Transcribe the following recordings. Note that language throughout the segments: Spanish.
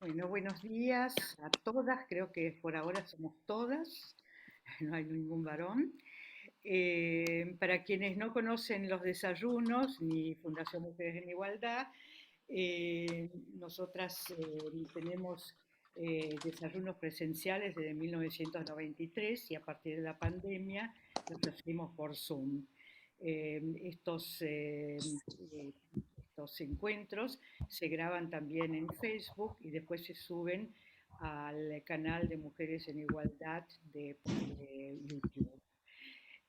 Bueno, buenos días a todas, creo que por ahora somos todas, no hay ningún varón. Para quienes no conocen los desayunos ni Fundación Mujeres en Igualdad, nosotras tenemos desayunos presenciales desde 1993 y a partir de la pandemia los hacemos por Zoom. Eh, estos, eh, eh, estos encuentros se graban también en Facebook y después se suben al canal de Mujeres en Igualdad de YouTube.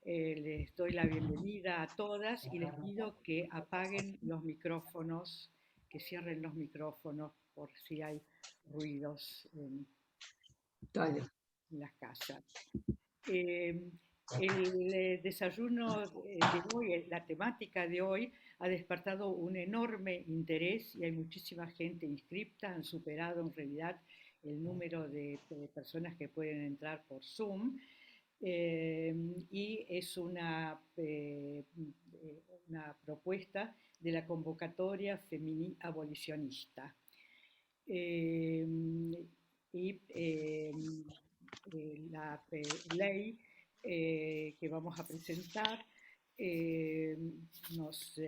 Les doy la bienvenida a todas y les pido que apaguen los micrófonos, que cierren los micrófonos por si hay ruidos Dale. en las casas. El desayuno de hoy, la temática de hoy, ha despertado un enorme interés y hay muchísima gente inscripta, han superado en realidad el número de personas que pueden entrar por Zoom. Y es una propuesta de la convocatoria abolicionista. Eh, y la ley que vamos a presentar eh, nos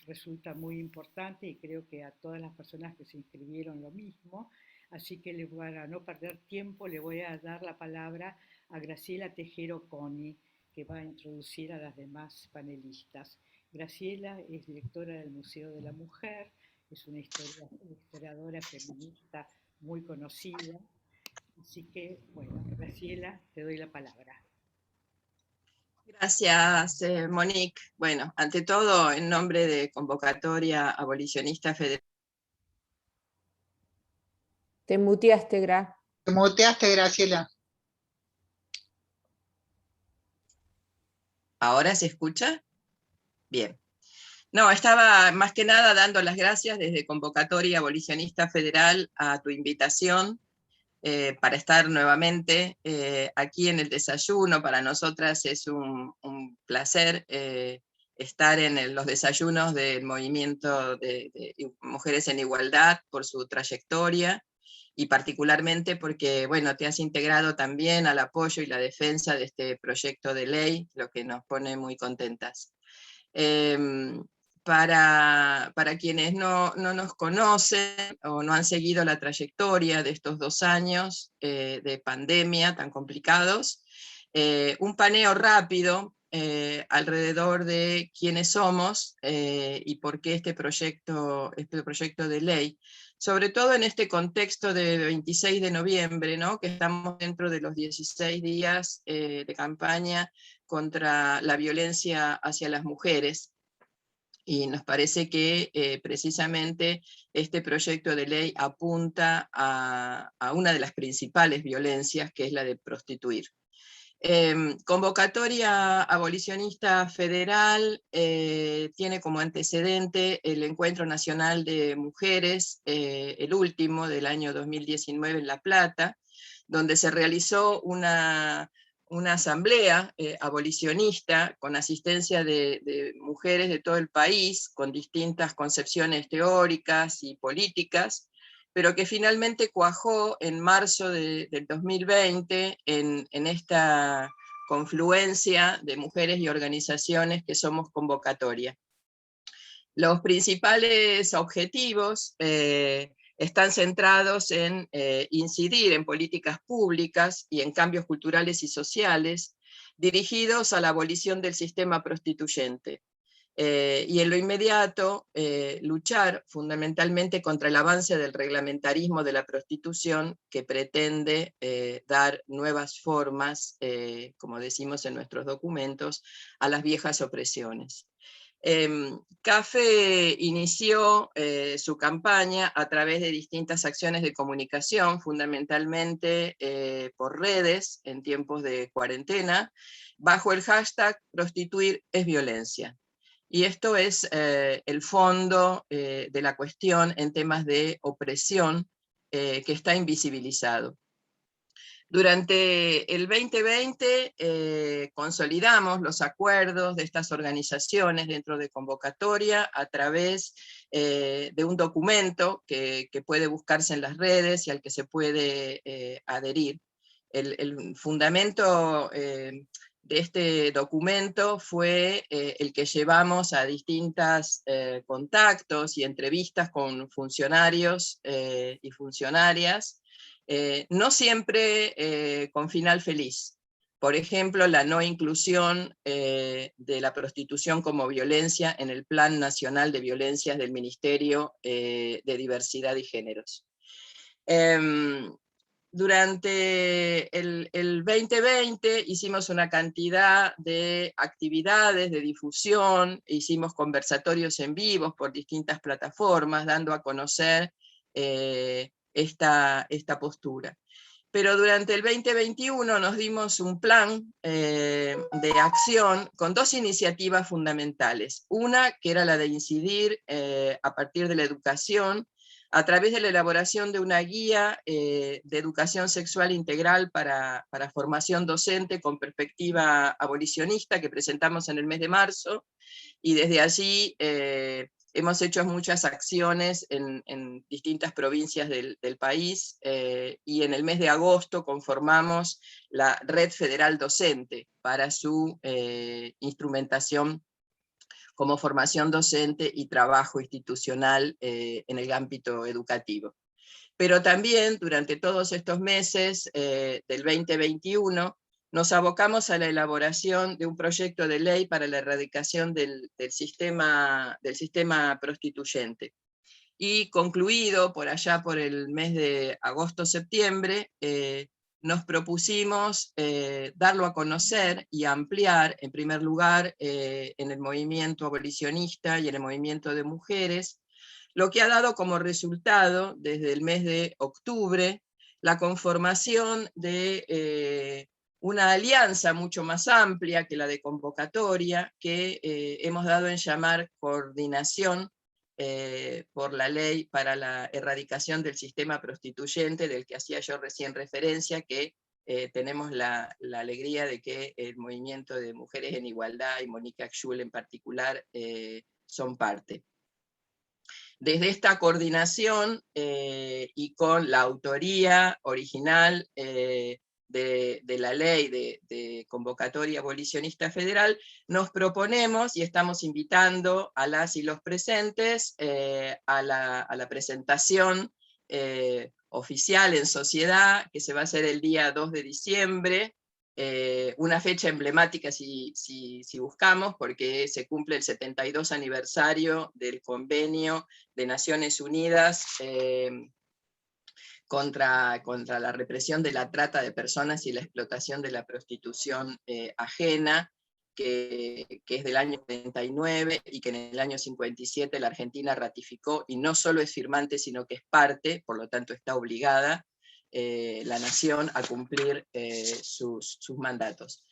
resulta muy importante y creo que a todas las personas que se inscribieron lo mismo. Así que para no perder tiempo le voy a dar la palabra a Graciela Tejero Coni, que va a introducir a las demás panelistas. Graciela es directora del Museo de la Mujer, es una historiadora feminista muy conocida. Así que, bueno, Graciela, te doy la palabra. Gracias, Monique. Bueno, ante todo, en nombre de Convocatoria Abolicionista Federal. Te muteaste, Gra. Te muteaste, Graciela. ¿Ahora se escucha? Bien. No, estaba más que nada dando las gracias desde Convocatoria Abolicionista Federal a tu invitación para estar nuevamente aquí en el desayuno. Para nosotras es un placer estar en los desayunos del movimiento de Mujeres en Igualdad por su trayectoria y particularmente porque, bueno, te has integrado también al apoyo y la defensa de este proyecto de ley, lo que nos pone muy contentas. Para quienes no nos conocen o no han seguido la trayectoria de estos 2 años de pandemia tan complicados, un paneo rápido alrededor de quiénes somos y por qué este proyecto de ley, sobre todo en este contexto de 26 de noviembre, ¿no? Que estamos dentro de los 16 días de campaña contra la violencia hacia las mujeres. Y nos parece que precisamente este proyecto de ley apunta a una de las principales violencias, que es la de prostituir. Convocatoria Abolicionista Federal tiene como antecedente el Encuentro Nacional de Mujeres, el último del año 2019 en La Plata, donde se realizó una asamblea abolicionista con asistencia de mujeres de todo el país, con distintas concepciones teóricas y políticas, pero que finalmente cuajó en marzo del 2020 en esta confluencia de mujeres y organizaciones que somos Convocatoria. Los principales objetivos están centrados en incidir en políticas públicas y en cambios culturales y sociales dirigidos a la abolición del sistema prostituyente. Y en lo inmediato, luchar fundamentalmente contra el avance del reglamentarismo de la prostitución que pretende dar nuevas formas, como decimos en nuestros documentos, a las viejas opresiones. CAFE inició su campaña a través de distintas acciones de comunicación, fundamentalmente por redes en tiempos de cuarentena, bajo el hashtag Prostituir es violencia. Y esto es el fondo de la cuestión en temas de opresión que está invisibilizado. Durante el 2020 consolidamos los acuerdos de estas organizaciones dentro de convocatoria a través de un documento que puede buscarse en las redes y al que se puede adherir. El fundamento de este documento fue el que llevamos a distintos contactos y entrevistas con funcionarios y funcionarias, no siempre con final feliz. Por ejemplo, la no inclusión de la prostitución como violencia en el Plan Nacional de Violencias del Ministerio de Diversidad y Géneros. Durante el 2020 hicimos una cantidad de actividades de difusión, hicimos conversatorios en vivos por distintas plataformas, dando a conocer esta postura. Pero durante el 2021 nos dimos un plan de acción con dos iniciativas fundamentales. Una que era la de incidir a partir de la educación, a través de la elaboración de una guía de educación sexual integral para formación docente con perspectiva abolicionista que presentamos en el mes de marzo, y desde allí hemos hecho muchas acciones en distintas provincias del país, y en el mes de agosto conformamos la Red Federal Docente para su instrumentación como formación docente y trabajo institucional en el ámbito educativo. Pero también durante todos estos meses del 2021 nos abocamos a la elaboración de un proyecto de ley para la erradicación del sistema prostituyente. Y concluido por allá por el mes de agosto-septiembre, nos propusimos darlo a conocer y ampliar, en primer lugar, en el movimiento abolicionista y en el movimiento de mujeres, lo que ha dado como resultado, desde el mes de octubre, la conformación de una alianza mucho más amplia que la de convocatoria, que hemos dado en llamar Coordinación por la Ley para la Erradicación del Sistema Prostituyente, del que hacía yo recién referencia, que tenemos la alegría de que el movimiento de Mujeres en Igualdad y Mónica Axul en particular son parte. Desde esta coordinación y con la autoría original de la ley de convocatoria abolicionista federal, nos proponemos y estamos invitando a las y los presentes a la presentación oficial en sociedad, que se va a hacer el día 2 de diciembre, una fecha emblemática si buscamos, porque se cumple el 72 aniversario del Convenio de Naciones Unidas contra la represión de la trata de personas y la explotación de la prostitución ajena, que es del año 49 y que en el año 57 la Argentina ratificó, y no solo es firmante, sino que es parte, por lo tanto está obligada la nación a cumplir sus mandatos.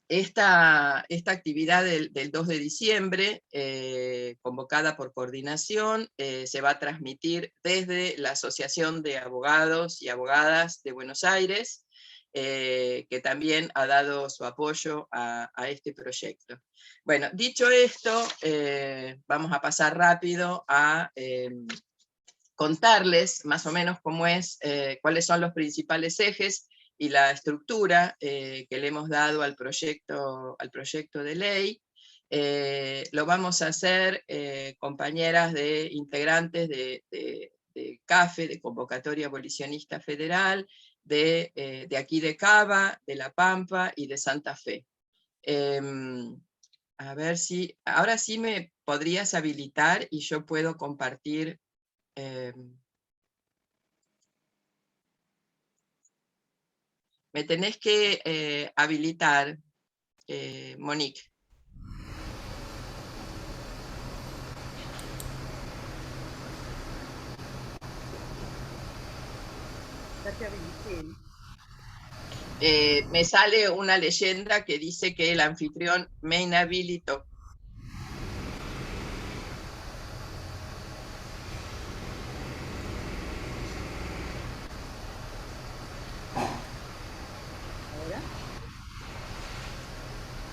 Esta actividad del 2 de diciembre, convocada por coordinación, se va a transmitir desde la Asociación de Abogados y Abogadas de Buenos Aires, que también ha dado su apoyo a este proyecto. Bueno, dicho esto, vamos a pasar rápido a contarles más o menos cómo cuáles son los principales ejes y la estructura que le hemos dado al proyecto de ley. Lo vamos a hacer compañeras integrantes de CAFE, de Convocatoria Abolicionista Federal, de aquí de Cava, de La Pampa y de Santa Fe. A ver si, ahora sí me podrías habilitar y yo puedo compartir. Me tenés que habilitar, Monique. Ya te habilité. Me sale una leyenda que dice que el anfitrión me inhabilitó. ahora?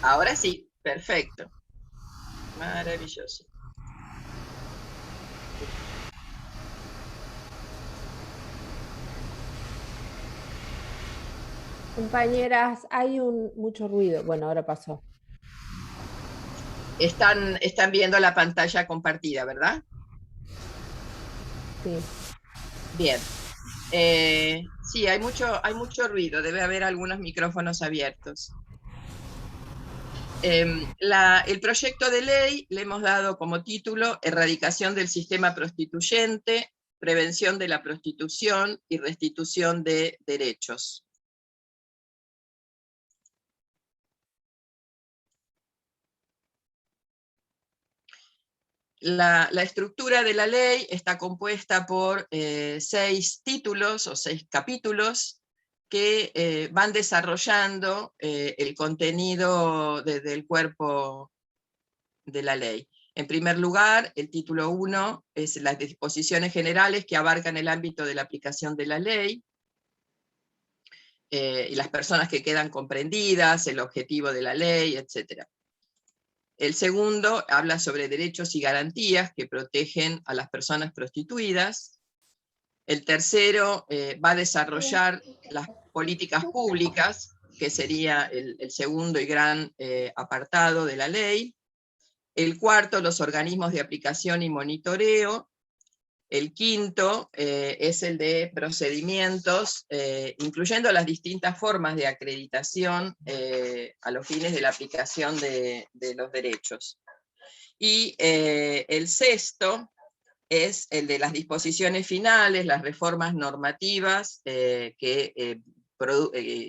Ahora sí, perfecto. Maravilloso. Compañeras, hay mucho ruido. Bueno, ahora pasó. Están viendo la pantalla compartida, ¿verdad? Sí. Bien. Sí, hay mucho ruido, debe haber algunos micrófonos abiertos. El proyecto de ley le hemos dado como título Erradicación del sistema prostituyente, prevención de la prostitución y restitución de derechos. La estructura de la ley está compuesta por 6 títulos o 6 capítulos que van desarrollando el contenido del cuerpo de la ley. En primer lugar, el título 1 es las disposiciones generales que abarcan el ámbito de la aplicación de la ley, y las personas que quedan comprendidas, el objetivo de la ley, etc. El segundo habla sobre derechos y garantías que protegen a las personas prostituidas. El tercero va a desarrollar las políticas públicas, que sería el segundo y gran apartado de la ley. El cuarto, los organismos de aplicación y monitoreo. El quinto es el de procedimientos, incluyendo las distintas formas de acreditación a los fines de la aplicación de los derechos. Y el sexto es el de las disposiciones finales, las reformas normativas que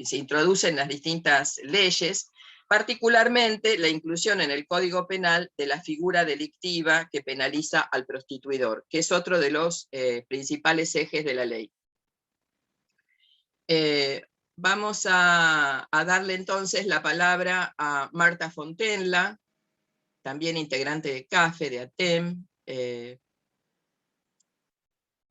se introducen en las distintas leyes, particularmente la inclusión en el Código Penal de la figura delictiva que penaliza al prostituidor, que es otro de los principales ejes de la ley. Vamos a darle entonces la palabra a Marta Fontenla, también integrante de CAFE, de ATEM,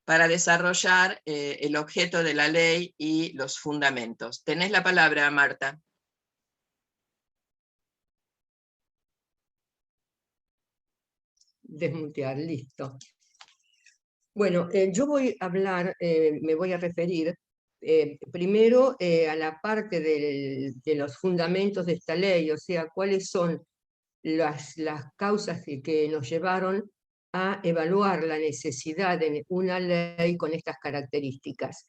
para desarrollar el objeto de la ley y los fundamentos. Tenés la palabra, Marta. Desmutear, listo. Bueno, yo voy a hablar, me voy a referir primero a la parte de los fundamentos de esta ley, o sea, cuáles son las causas que nos llevaron a evaluar la necesidad de una ley con estas características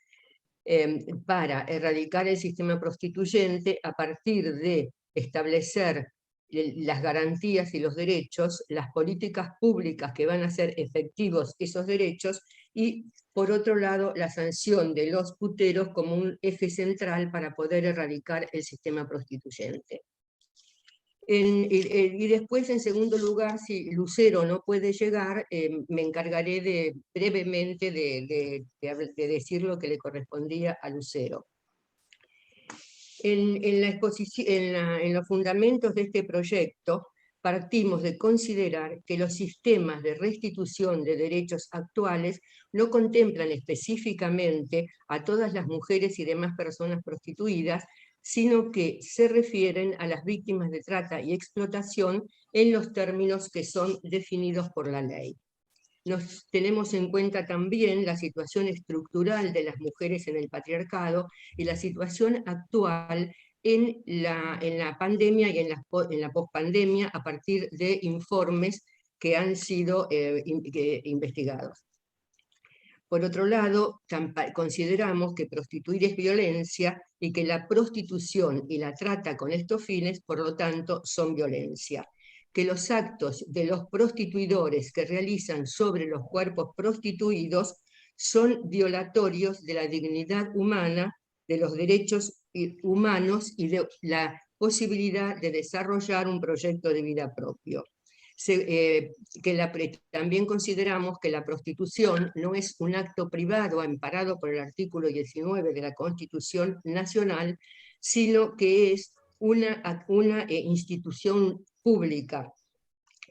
para erradicar el sistema prostituyente a partir de establecer las garantías y los derechos, las políticas públicas que van a hacer efectivos esos derechos y, por otro lado, la sanción de los puteros como un eje central para poder erradicar el sistema prostituyente. Y después, en segundo lugar, si Lucero no puede llegar, me encargaré brevemente de decir lo que le correspondía a Lucero. En los fundamentos de este proyecto, partimos de considerar que los sistemas de restitución de derechos actuales no contemplan específicamente a todas las mujeres y demás personas prostituidas, sino que se refieren a las víctimas de trata y explotación en los términos que son definidos por la ley. Tenemos en cuenta también la situación estructural de las mujeres en el patriarcado y la situación actual en la pandemia y en la pospandemia a partir de informes que han sido investigados. Por otro lado, consideramos que prostituir es violencia y que la prostitución y la trata con estos fines, por lo tanto, son violencia. Que los actos de los prostituidores que realizan sobre los cuerpos prostituidos son violatorios de la dignidad humana, de los derechos humanos y de la posibilidad de desarrollar un proyecto de vida propio. También consideramos que la prostitución no es un acto privado amparado por el artículo 19 de la Constitución Nacional, sino que es una institución pública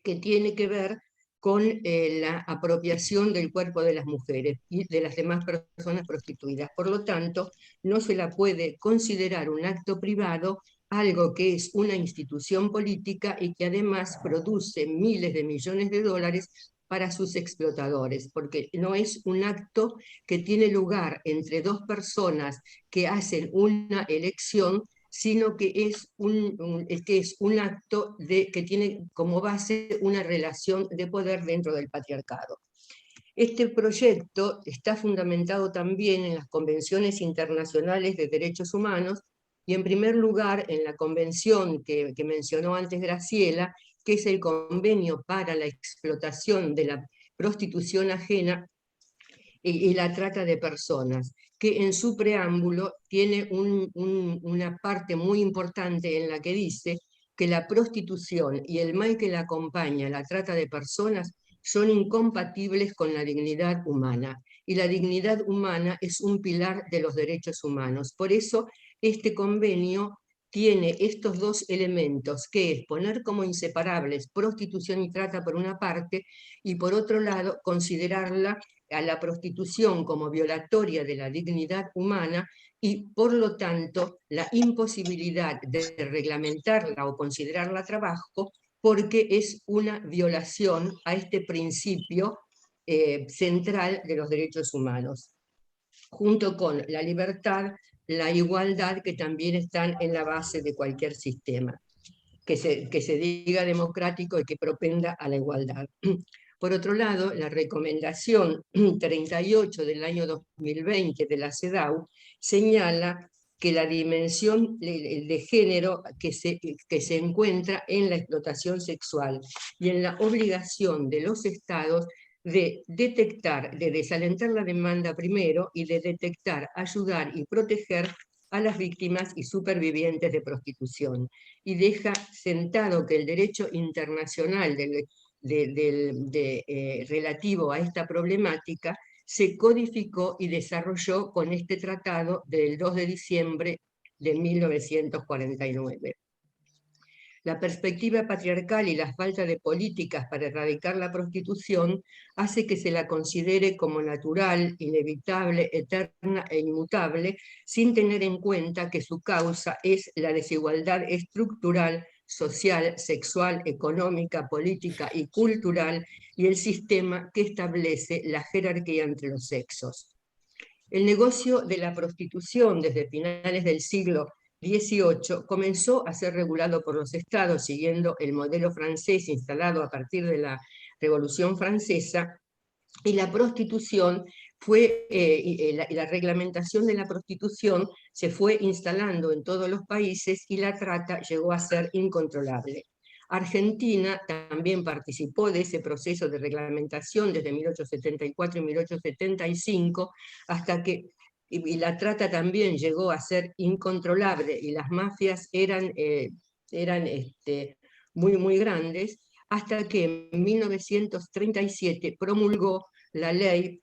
que tiene que ver con la apropiación del cuerpo de las mujeres y de las demás personas prostituidas. Por lo tanto, no se la puede considerar un acto privado, algo que es una institución política y que además produce miles de millones de dólares para sus explotadores, porque no es un acto que tiene lugar entre dos personas que hacen una elección, sino que es un acto que tiene como base una relación de poder dentro del patriarcado. Este proyecto está fundamentado también en las convenciones internacionales de derechos humanos y en primer lugar en la convención que mencionó antes Graciela, que es el Convenio para la Explotación de la Prostitución Ajena y la Trata de Personas, que en su preámbulo tiene una parte muy importante en la que dice que la prostitución y el mal que la acompaña, la trata de personas, son incompatibles con la dignidad humana. Y la dignidad humana es un pilar de los derechos humanos. Por eso este convenio tiene estos dos elementos, que es poner como inseparables prostitución y trata por una parte, y por otro lado considerarla a la prostitución como violatoria de la dignidad humana y, por lo tanto, la imposibilidad de reglamentarla o considerarla trabajo porque es una violación a este principio central de los derechos humanos, junto con la libertad, la igualdad, que también están en la base de cualquier sistema, que se diga democrático y que propenda a la igualdad. Por otro lado, la recomendación 38 del año 2020 de la CEDAW señala que la dimensión de género que se encuentra en la explotación sexual y en la obligación de los estados de detectar, de desalentar la demanda primero y de detectar, ayudar y proteger a las víctimas y supervivientes de prostitución. Y deja sentado que el derecho internacional relativo a esta problemática se codificó y desarrolló con este tratado del 2 de diciembre de 1949. La perspectiva patriarcal y la falta de políticas para erradicar la prostitución hace que se la considere como natural, inevitable, eterna e inmutable, sin tener en cuenta que su causa es la desigualdad estructural, social, sexual, económica, política y cultural, y el sistema que establece la jerarquía entre los sexos. El negocio de la prostitución desde finales del siglo XVIII comenzó a ser regulado por los estados siguiendo el modelo francés instalado a partir de la Revolución Francesa, y la prostitución la reglamentación de la prostitución se fue instalando en todos los países y la trata llegó a ser incontrolable. Argentina también participó de ese proceso de reglamentación desde 1874 y 1875, hasta que y la trata también llegó a ser incontrolable y las mafias eran muy grandes, hasta que en 1937 promulgó la ley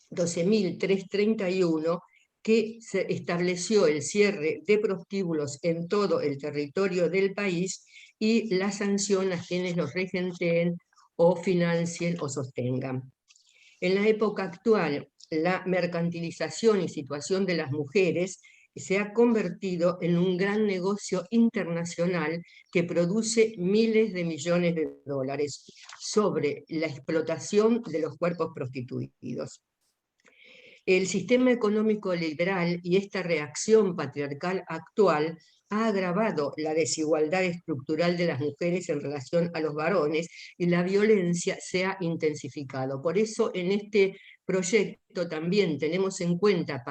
12.331, que se estableció el cierre de prostíbulos en todo el territorio del país y la sanción a quienes los regenten o financien o sostengan. En la época actual, la mercantilización y situación de las mujeres se ha convertido en un gran negocio internacional que produce miles de millones de dólares sobre la explotación de los cuerpos prostituidos. El sistema económico liberal y esta reacción patriarcal actual ha agravado la desigualdad estructural de las mujeres en relación a los varones y la violencia se ha intensificado. Por eso en este proyecto también tenemos en cuenta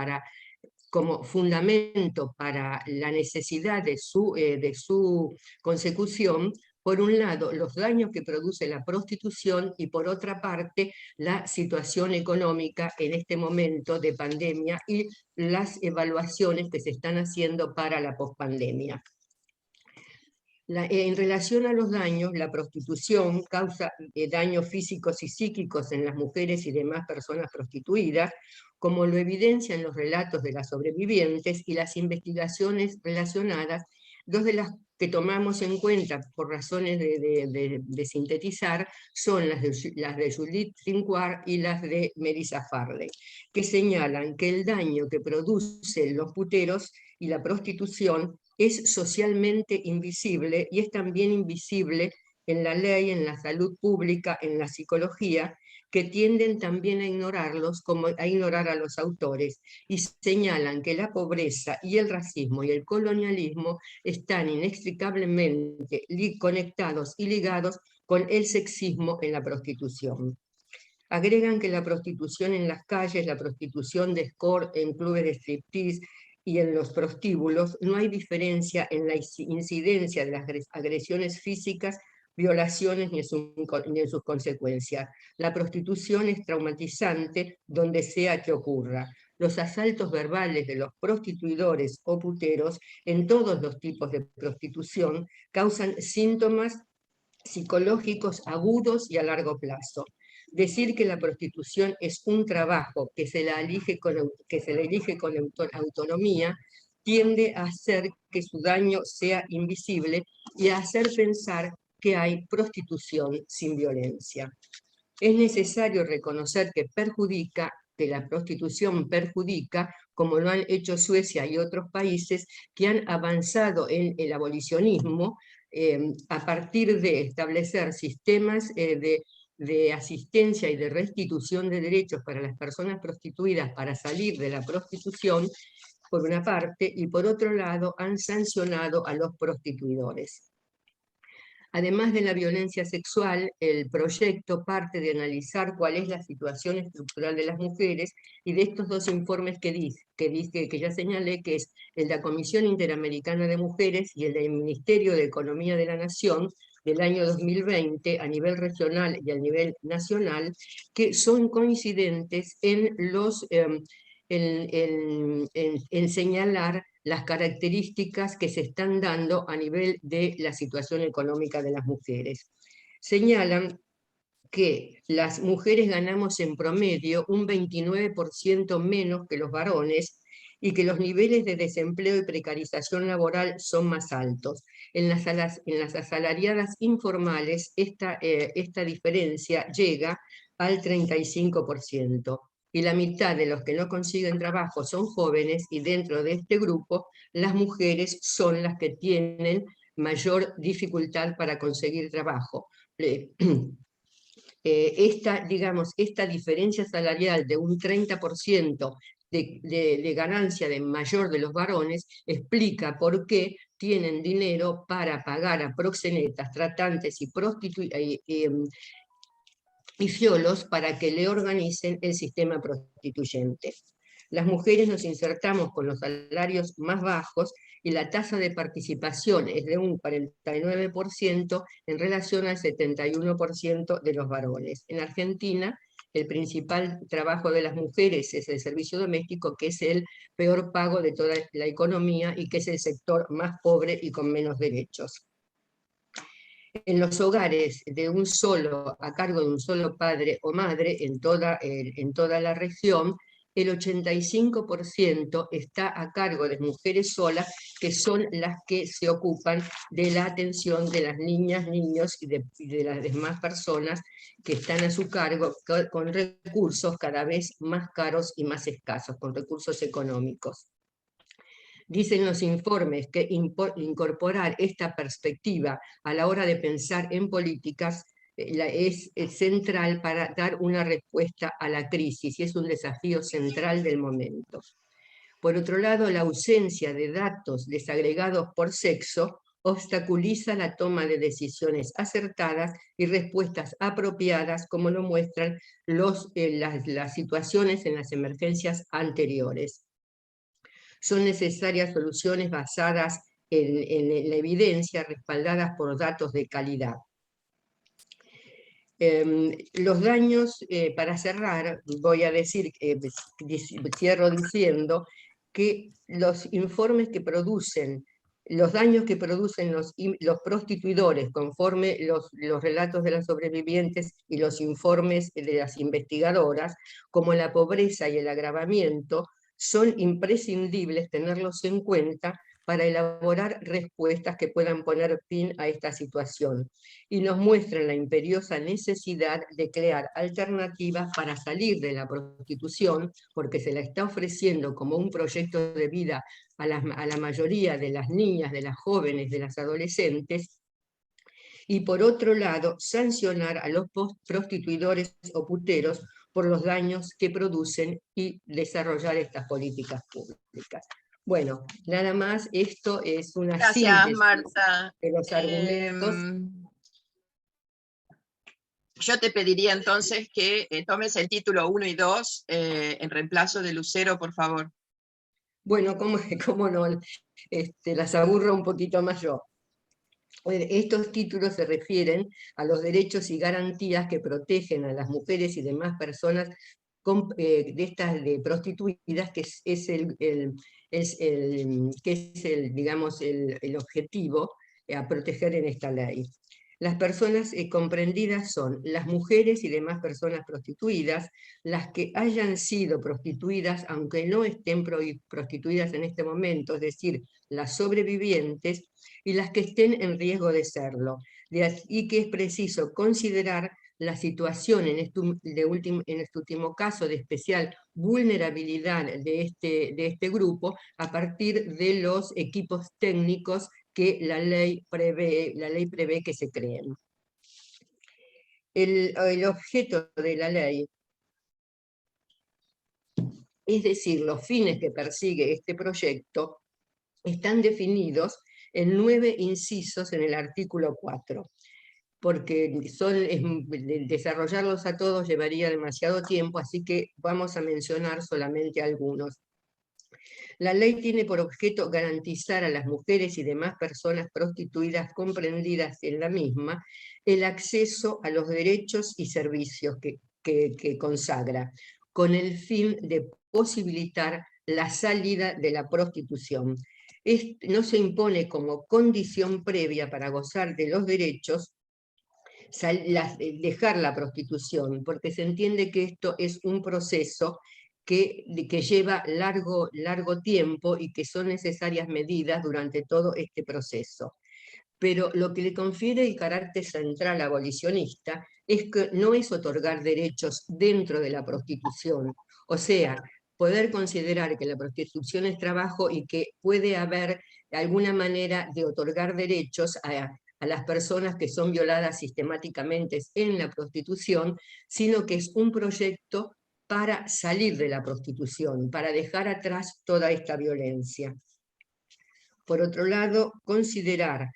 como fundamento para la necesidad de su consecución, por un lado, los daños que produce la prostitución y por otra parte, la situación económica en este momento de pandemia y las evaluaciones que se están haciendo para la pospandemia. En relación a los daños, la prostitución causa daños físicos y psíquicos en las mujeres y demás personas prostituidas, como lo evidencian los relatos de las sobrevivientes y las investigaciones relacionadas Dos de las que tomamos en cuenta por razones de sintetizar son las de Judith Trinquart y las de Melissa Farley, que señalan que el daño que producen los puteros y la prostitución es socialmente invisible y es también invisible en la ley, en la salud pública, en la psicología, que tienden también a ignorarlos, como a ignorar a los autores, y señalan que la pobreza y el racismo y el colonialismo están inextricablemente conectados y ligados con el sexismo en la prostitución. Agregan que la prostitución en las calles, la prostitución de escort en clubes de striptease y en los prostíbulos, no hay diferencia en la incidencia de las agresiones físicas, violaciones ni en sus consecuencias. La prostitución es traumatizante donde sea que ocurra. Los asaltos verbales de los prostituidores o puteros en todos los tipos de prostitución causan síntomas psicológicos agudos y a largo plazo. Decir que la prostitución es un trabajo que se la elige con autonomía tiende a hacer que su daño sea invisible y a hacer pensar que hay prostitución sin violencia. Es necesario reconocer que la prostitución perjudica, como lo han hecho Suecia y otros países que han avanzado en el abolicionismo a partir de establecer sistemas de asistencia y de restitución de derechos para las personas prostituidas para salir de la prostitución, por una parte, y por otro lado han sancionado a los prostituidores. Además de la violencia sexual, el proyecto parte de analizar cuál es la situación estructural de las mujeres y de estos dos informes que ya señalé, que es el de la Comisión Interamericana de Mujeres y el del Ministerio de Economía de la Nación del año 2020 a nivel regional y a nivel nacional, que son coincidentes en señalar las características que se están dando a nivel de la situación económica de las mujeres. Señalan que las mujeres ganamos en promedio un 29% menos que los varones y que los niveles de desempleo y precarización laboral son más altos. En las asalariadas informales esta diferencia llega al 35%. Y la mitad de los que no consiguen trabajo son jóvenes, y dentro de este grupo las mujeres son las que tienen mayor dificultad para conseguir trabajo. Esta diferencia salarial de un 30% de ganancia de mayor de los varones explica por qué tienen dinero para pagar a proxenetas, tratantes y fiolos para que le organicen el sistema prostituyente. Las mujeres nos insertamos con los salarios más bajos y la tasa de participación es de un 49% en relación al 71% de los varones. En Argentina, el principal trabajo de las mujeres es el servicio doméstico, que es el peor pago de toda la economía y que es el sector más pobre y con menos derechos. En los hogares a cargo de un solo padre o madre en toda la región, el 85% está a cargo de mujeres solas, que son las que se ocupan de la atención de las niñas, niños y de las demás personas que están a su cargo, con recursos cada vez más caros y más escasos, con recursos económicos. Dicen los informes que incorporar esta perspectiva a la hora de pensar en políticas es central para dar una respuesta a la crisis y es un desafío central del momento. Por otro lado, la ausencia de datos desagregados por sexo obstaculiza la toma de decisiones acertadas y respuestas apropiadas, como lo muestran las situaciones en las emergencias anteriores. Son necesarias soluciones basadas en la evidencia, respaldadas por datos de calidad. Los daños, para cerrar, voy a decir, cierro diciendo que los informes que producen, los daños que producen los prostituidores, conforme los relatos de las sobrevivientes y los informes de las investigadoras, como la pobreza y el agravamiento, son imprescindibles tenerlos en cuenta para elaborar respuestas que puedan poner fin a esta situación, y nos muestran la imperiosa necesidad de crear alternativas para salir de la prostitución, porque se la está ofreciendo como un proyecto de vida a la mayoría de las niñas, de las jóvenes, de las adolescentes, y por otro lado, sancionar a los prostituidores o puteros por los daños que producen y desarrollar estas políticas públicas. Bueno, nada más, esto es una Gracias, síntesis Marta. de los argumentos. Yo te pediría entonces que tomes el título 1 y 2 en reemplazo de Lucero, por favor. Bueno, cómo no, las aburro un poquito más yo. Estos títulos se refieren a los derechos y garantías que protegen a las mujeres y demás personas de prostituidas, que digamos, el objetivo a proteger en esta ley. Las personas comprendidas son las mujeres y demás personas prostituidas, las que hayan sido prostituidas, aunque no estén prostituidas en este momento, es decir, las sobrevivientes, y las que estén en riesgo de serlo, y que es preciso considerar la situación en este último caso de especial vulnerabilidad de este grupo a partir de los equipos técnicos que la ley prevé que se creen. El objeto de la ley, es decir, los fines que persigue este proyecto, están definidos en 9 incisos en el artículo 4, porque desarrollarlos a todos llevaría demasiado tiempo, así que vamos a mencionar solamente algunos. La ley tiene por objeto garantizar a las mujeres y demás personas prostituidas comprendidas en la misma el acceso a los derechos y servicios que consagra, con el fin de posibilitar la salida de la prostitución. No se impone como condición previa para gozar de los derechos dejar la prostitución, porque se entiende que esto es un proceso que lleva largo tiempo y que son necesarias medidas durante todo este proceso. Pero lo que le confiere el carácter central abolicionista es que no es otorgar derechos dentro de la prostitución, o sea, poder considerar que la prostitución es trabajo y que puede haber alguna manera de otorgar derechos a las personas que son violadas sistemáticamente en la prostitución, sino que es un proyecto para salir de la prostitución, para dejar atrás toda esta violencia. Por otro lado, considerar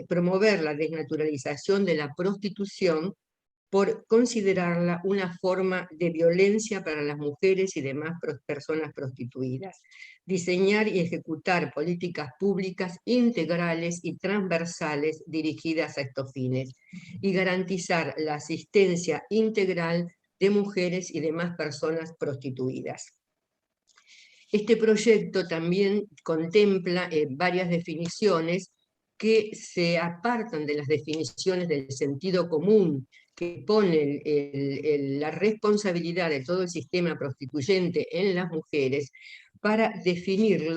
promover la desnaturalización de la prostitución por considerarla una forma de violencia para las mujeres y demás personas prostituidas. Diseñar y ejecutar políticas públicas integrales y transversales dirigidas a estos fines. Y garantizar la asistencia integral de mujeres y demás personas prostituidas. Este proyecto también contempla varias definiciones que se apartan de las definiciones del sentido común, que ponen la responsabilidad de todo el sistema prostituyente en las mujeres, para definir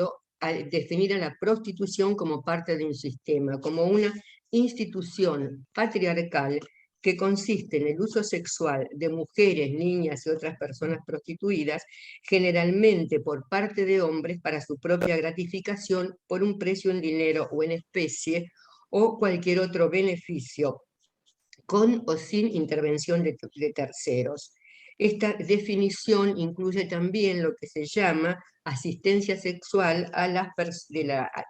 a la prostitución como parte de un sistema, como una institución patriarcal que consiste en el uso sexual de mujeres, niñas y otras personas prostituidas, generalmente por parte de hombres para su propia gratificación por un precio en dinero o en especie o cualquier otro beneficio, con o sin intervención de terceros. Esta definición incluye también lo que se llama asistencia sexual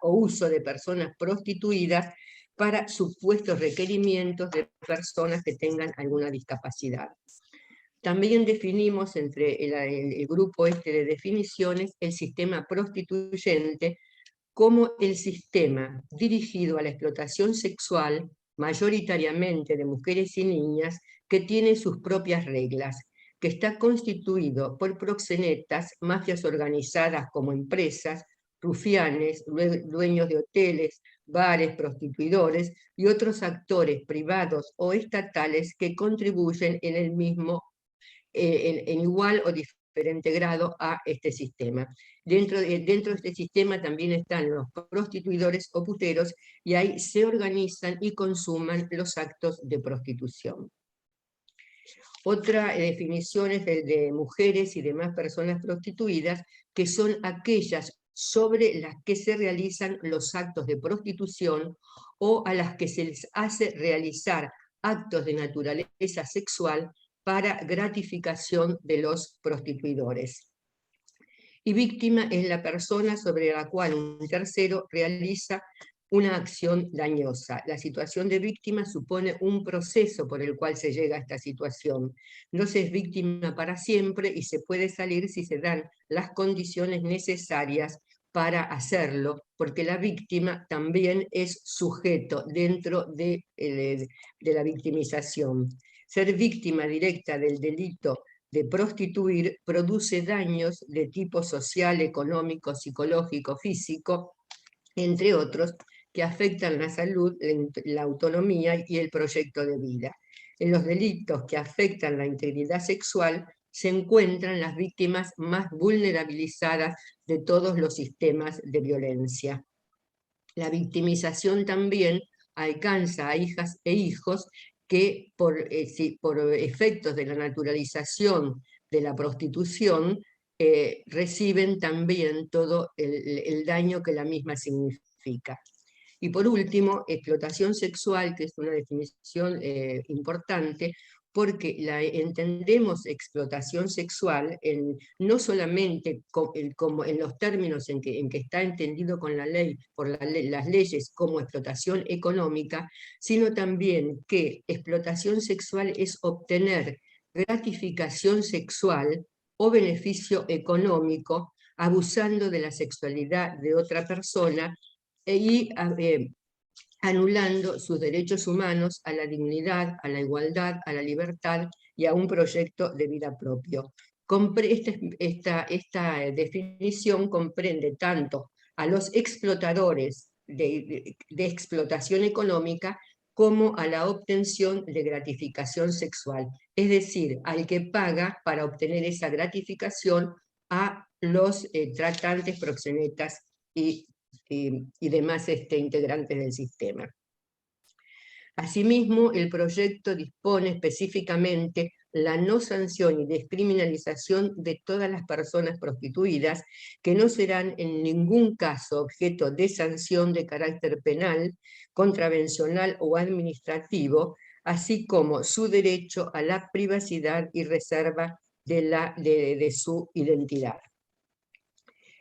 o uso de personas prostituidas para supuestos requerimientos de personas que tengan alguna discapacidad. También definimos entre el grupo de definiciones el sistema prostituyente como el sistema dirigido a la explotación sexual, mayoritariamente de mujeres y niñas, que tiene sus propias reglas, que está constituido por proxenetas, mafias organizadas como empresas, rufianes, dueños de hoteles, bares, prostituidores y otros actores privados o estatales que contribuyen en el mismo en igual o integrado a este sistema. Dentro de este sistema también están los prostituidores o puteros, y ahí se organizan y consuman los actos de prostitución. Otra definición es de mujeres y demás personas prostituidas, que son aquellas sobre las que se realizan los actos de prostitución o a las que se les hace realizar actos de naturaleza sexual para gratificación de los prostituidores. Y víctima es la persona sobre la cual un tercero realiza una acción dañosa. La situación de víctima supone un proceso por el cual se llega a esta situación. No se es víctima para siempre y se puede salir si se dan las condiciones necesarias para hacerlo, porque la víctima también es sujeto dentro de la victimización. Ser víctima directa del delito de prostituir produce daños de tipo social, económico, psicológico, físico, entre otros, que afectan la salud, la autonomía y el proyecto de vida. En los delitos que afectan la integridad sexual se encuentran las víctimas más vulnerabilizadas de todos los sistemas de violencia. La victimización también alcanza a hijas e hijos que por efectos de la naturalización de la prostitución reciben también todo el daño que la misma significa. Y por último, explotación sexual, que es una definición importante, porque entendemos explotación sexual no solamente como en los términos en que está entendido con la ley, por las leyes como explotación económica, sino también que explotación sexual es obtener gratificación sexual o beneficio económico abusando de la sexualidad de otra persona y anulando sus derechos humanos a la dignidad, a la igualdad, a la libertad y a un proyecto de vida propio. Esta definición comprende tanto a los explotadores de explotación económica como a la obtención de gratificación sexual, es decir, al que paga para obtener esa gratificación a los tratantes, proxenetas y demás integrantes del sistema. Asimismo, el proyecto dispone específicamente la no sanción y descriminalización de todas las personas prostituidas, que no serán en ningún caso objeto de sanción de carácter penal, contravencional o administrativo, así como su derecho a la privacidad y reserva de su identidad.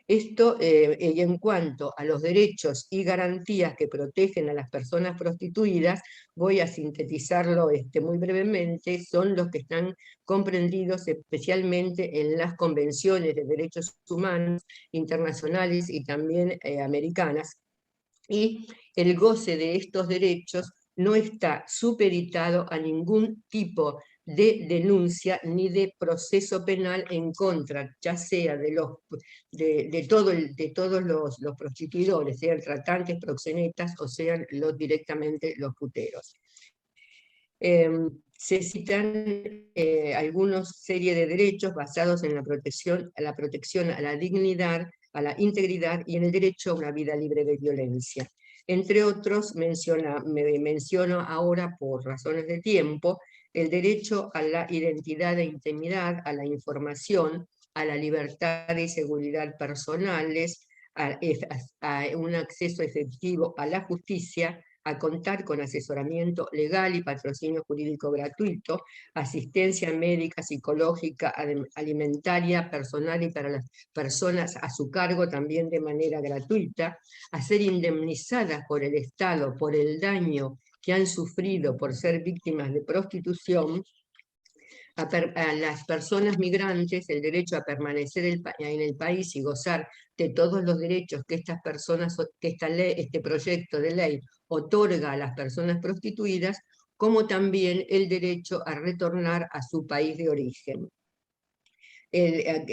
Esto, y en cuanto a los derechos y garantías que protegen a las personas prostituidas, voy a sintetizarlo muy brevemente, son los que están comprendidos especialmente en las convenciones de derechos humanos internacionales y también americanas, y el goce de estos derechos no está supeditado a ningún tipo de denuncia ni de proceso penal en contra, ya sea de todos los prostituidores, sean tratantes, proxenetas o sean directamente los puteros. Se citan algunas serie de derechos basados en la protección a la dignidad, a la integridad y en el derecho a una vida libre de violencia. Entre otros, menciono ahora, por razones de tiempo, el derecho a la identidad e intimidad, a la información, a la libertad y seguridad personales, a un acceso efectivo a la justicia, a contar con asesoramiento legal y patrocinio jurídico gratuito, asistencia médica, psicológica, alimentaria, personal y para las personas a su cargo también de manera gratuita, a ser indemnizadas por el Estado por el daño que han sufrido por ser víctimas de prostitución, a las personas migrantes el derecho a permanecer en el país y gozar de todos los derechos que este proyecto de ley otorga a las personas prostituidas, como también el derecho a retornar a su país de origen. El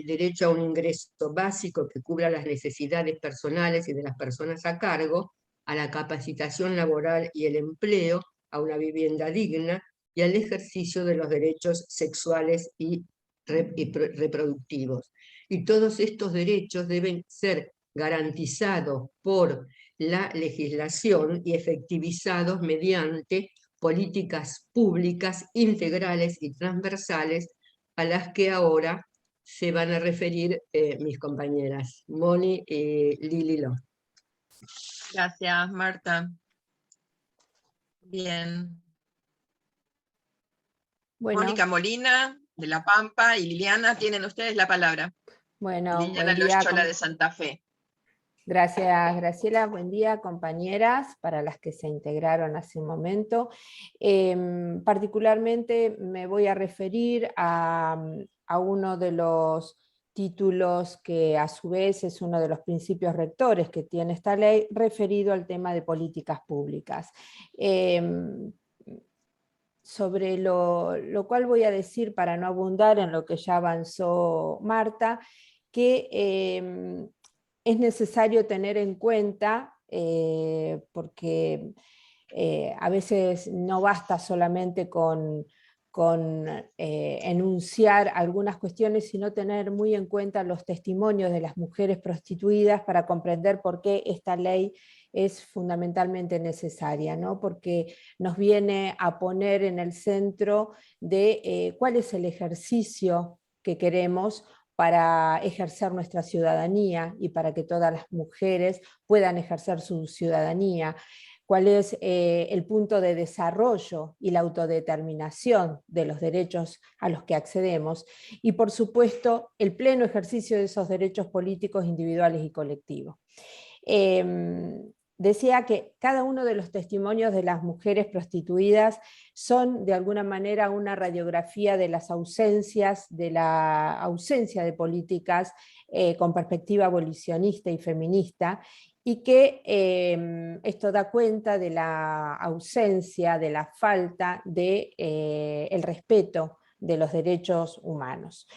derecho a un ingreso básico que cubra las necesidades personales y de las personas a cargo, a la capacitación laboral y el empleo, a una vivienda digna y al ejercicio de los derechos sexuales y reproductivos. Y todos estos derechos deben ser garantizados por la legislación y efectivizados mediante políticas públicas integrales y transversales a las que ahora se van a referir mis compañeras Moni y Lili Lo. Gracias, Marta. Bien. Bueno, Mónica Molina, de La Pampa, y Liliana, tienen ustedes la palabra. bueno, Liliana buen día. Loyola, de Santa Fe. Gracias, Graciela. Buen día, compañeras, para las que se integraron hace un momento. Particularmente me voy a referir a uno de los títulos que a su vez es uno de los principios rectores que tiene esta ley, referido al tema de políticas públicas. Sobre lo cual voy a decir, para no abundar en lo que ya avanzó Marta, que es necesario tener en cuenta, porque a veces no basta solamente con enunciar algunas cuestiones, sino tener muy en cuenta los testimonios de las mujeres prostituidas para comprender por qué esta ley es fundamentalmente necesaria, ¿no? Porque nos viene a poner en el centro de cuál es el ejercicio que queremos para ejercer nuestra ciudadanía y para que todas las mujeres puedan ejercer su ciudadanía, cuál es el punto de desarrollo y la autodeterminación de los derechos a los que accedemos, y por supuesto el pleno ejercicio de esos derechos políticos individuales y colectivos. Decía que cada uno de los testimonios de las mujeres prostituidas son de alguna manera una radiografía de las ausencias, de la ausencia de políticas con perspectiva abolicionista y feminista, y que esto da cuenta de la ausencia, de la falta de el respeto de los derechos humanos.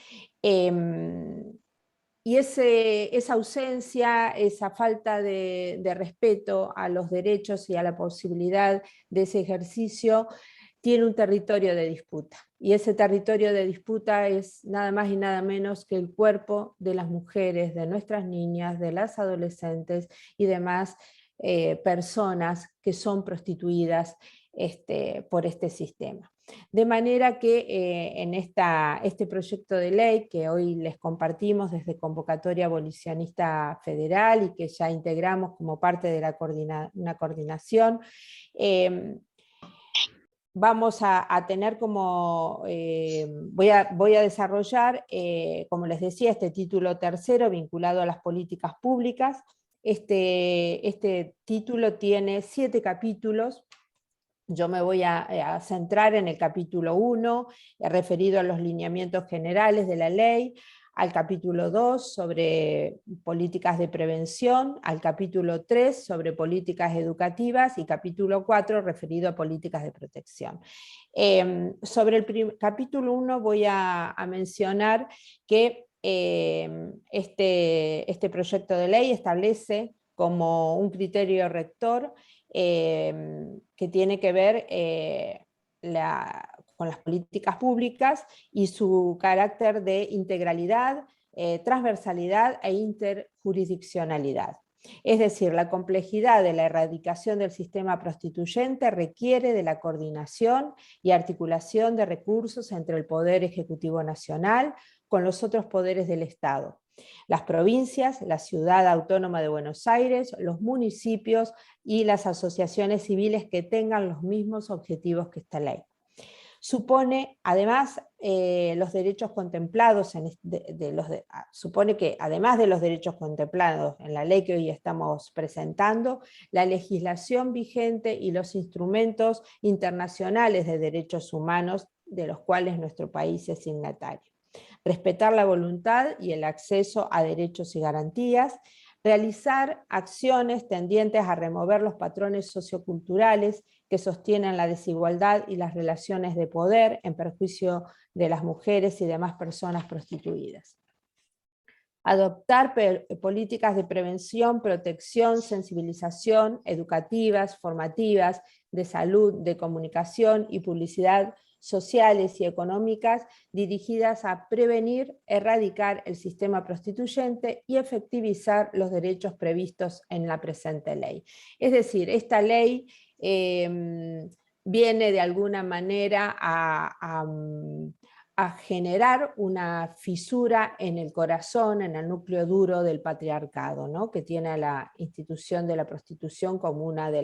Y esa ausencia, esa falta de respeto a los derechos y a la posibilidad de ese ejercicio tiene un territorio de disputa. Y ese territorio de disputa es nada más y nada menos que el cuerpo de las mujeres, de nuestras niñas, de las adolescentes y demás personas que son prostituidas por este sistema. De manera que en este proyecto de ley que hoy les compartimos desde Convocatoria Abolicionista Federal y que ya integramos como parte de una coordinación, vamos a tener como, voy a desarrollar, como les decía, este título tercero vinculado a las políticas públicas. Este título tiene 7 capítulos. Yo me voy a centrar en el capítulo 1, referido a los lineamientos generales de la ley, al capítulo 2 sobre políticas de prevención, al capítulo 3 sobre políticas educativas y capítulo 4 referido a políticas de protección. Sobre el capítulo 1 voy a mencionar que este proyecto de ley establece como un criterio rector que tiene que ver con las políticas públicas y su carácter de integralidad, transversalidad e interjurisdiccionalidad. Es decir, la complejidad de la erradicación del sistema prostituyente requiere de la coordinación y articulación de recursos entre el Poder Ejecutivo Nacional con los otros poderes del Estado, las provincias, la Ciudad Autónoma de Buenos Aires, los municipios y las asociaciones civiles que tengan los mismos objetivos que esta ley. Supone, además, los derechos contemplados, supone que además de los derechos contemplados en la ley que hoy estamos presentando, la legislación vigente y los instrumentos internacionales de derechos humanos de los cuales nuestro país es signatario. Respetar la voluntad y el acceso a derechos y garantías, realizar acciones tendientes a remover los patrones socioculturales que sostienen la desigualdad y las relaciones de poder en perjuicio de las mujeres y demás personas prostituidas. Adoptar políticas de prevención, protección, sensibilización, educativas, formativas, de salud, de comunicación y publicidad sociales y económicas dirigidas a prevenir, erradicar el sistema prostituyente y efectivizar los derechos previstos en la presente ley. Es decir, esta ley viene de alguna manera a generar una fisura en el corazón, en el núcleo duro del patriarcado, ¿no? Que tiene a la institución de la prostitución como una de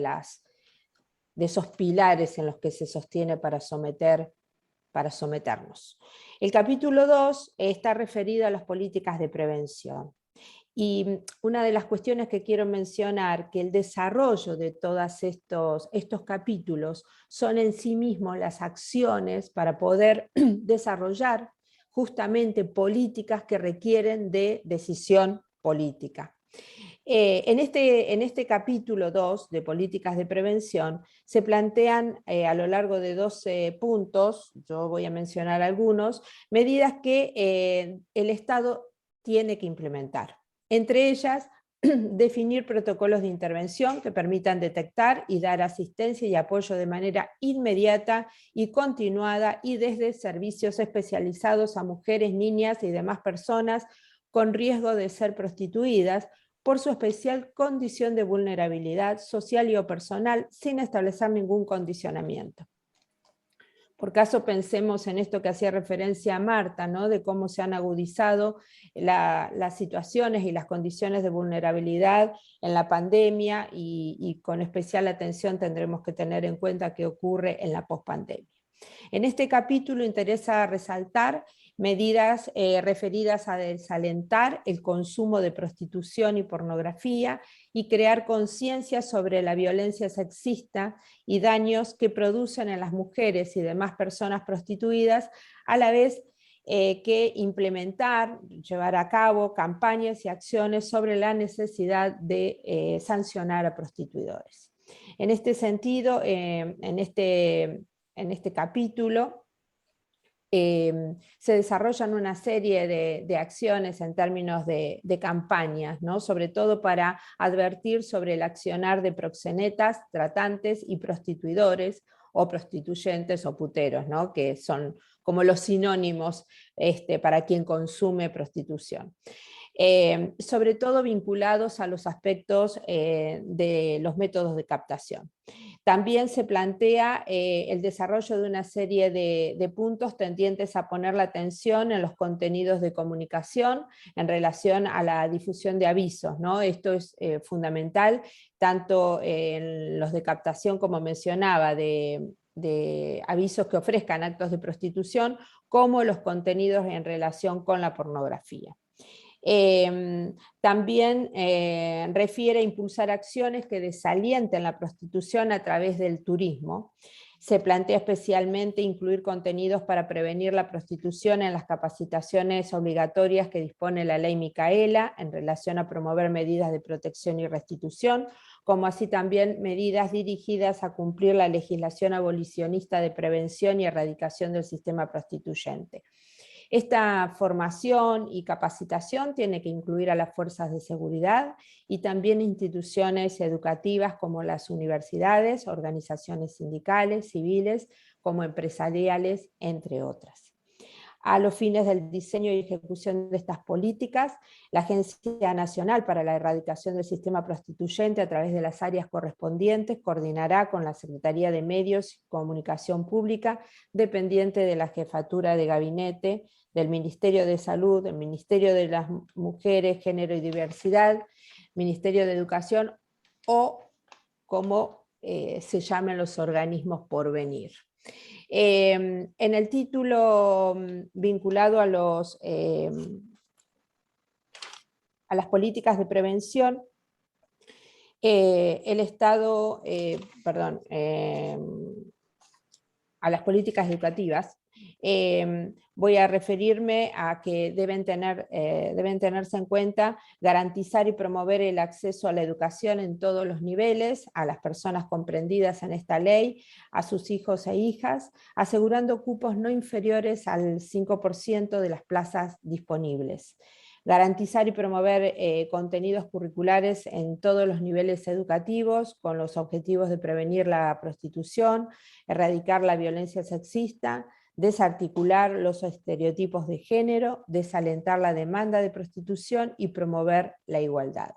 esos pilares en los que se sostiene para someternos. El capítulo 2 está referido a las políticas de prevención. Y una de las cuestiones que quiero mencionar, que el desarrollo de todos estos capítulos son en sí mismos las acciones para poder desarrollar justamente políticas que requieren de decisión política. En este capítulo 2 de políticas de prevención se plantean a lo largo de 12 puntos, yo voy a mencionar algunos, medidas que el Estado tiene que implementar. Entre ellas, definir protocolos de intervención que permitan detectar y dar asistencia y apoyo de manera inmediata y continuada y desde servicios especializados a mujeres, niñas y demás personas con riesgo de ser prostituidas por su especial condición de vulnerabilidad social y o personal sin establecer ningún condicionamiento. Por caso pensemos en esto que hacía referencia a Marta, ¿no? De cómo se han agudizado las situaciones y las condiciones de vulnerabilidad en la pandemia y con especial atención tendremos que tener en cuenta qué ocurre en la pospandemia. En este capítulo interesa resaltar medidas referidas a desalentar el consumo de prostitución y pornografía y crear conciencia sobre la violencia sexista y daños que producen en las mujeres y demás personas prostituidas, a la vez que implementar, llevar a cabo campañas y acciones sobre la necesidad de sancionar a prostituidores. En este sentido, en este capítulo, se desarrollan una serie de acciones en términos de campañas, ¿no? Sobre todo para advertir sobre el accionar de proxenetas, tratantes y prostituidores o prostituyentes o puteros, ¿no? Que son como los sinónimos para quien consume prostitución. Sobre todo vinculados a los aspectos de los métodos de captación. También se plantea el desarrollo de una serie de puntos tendientes a poner la atención en los contenidos de comunicación en relación a la difusión de avisos, ¿no? Esto es fundamental, tanto en los de captación, como mencionaba, de avisos que ofrezcan actos de prostitución, como los contenidos en relación con la pornografía. También refiere a impulsar acciones que desalienten la prostitución a través del turismo. Se plantea especialmente incluir contenidos para prevenir la prostitución en las capacitaciones obligatorias que dispone la ley Micaela en relación a promover medidas de protección y restitución, como así también medidas dirigidas a cumplir la legislación abolicionista de prevención y erradicación del sistema prostituyente. Esta formación y capacitación tiene que incluir a las fuerzas de seguridad y también instituciones educativas como las universidades, organizaciones sindicales, civiles, como empresariales, entre otras. A los fines del diseño y ejecución de estas políticas, la Agencia Nacional para la Erradicación del Sistema Prostituyente, a través de las áreas correspondientes, coordinará con la Secretaría de Medios y Comunicación Pública, dependiente de la Jefatura de Gabinete, del Ministerio de Salud, del Ministerio de las Mujeres, Género y Diversidad, Ministerio de Educación o como se llamen los organismos por venir. En el título vinculado a las políticas de prevención, el Estado, a las políticas educativas, voy a referirme a que deben tenerse en cuenta garantizar y promover el acceso a la educación en todos los niveles, a las personas comprendidas en esta ley, a sus hijos e hijas, asegurando cupos no inferiores al 5% de las plazas disponibles. Garantizar y promover contenidos curriculares en todos los niveles educativos con los objetivos de prevenir la prostitución, erradicar la violencia sexista, desarticular los estereotipos de género, desalentar la demanda de prostitución y promover la igualdad.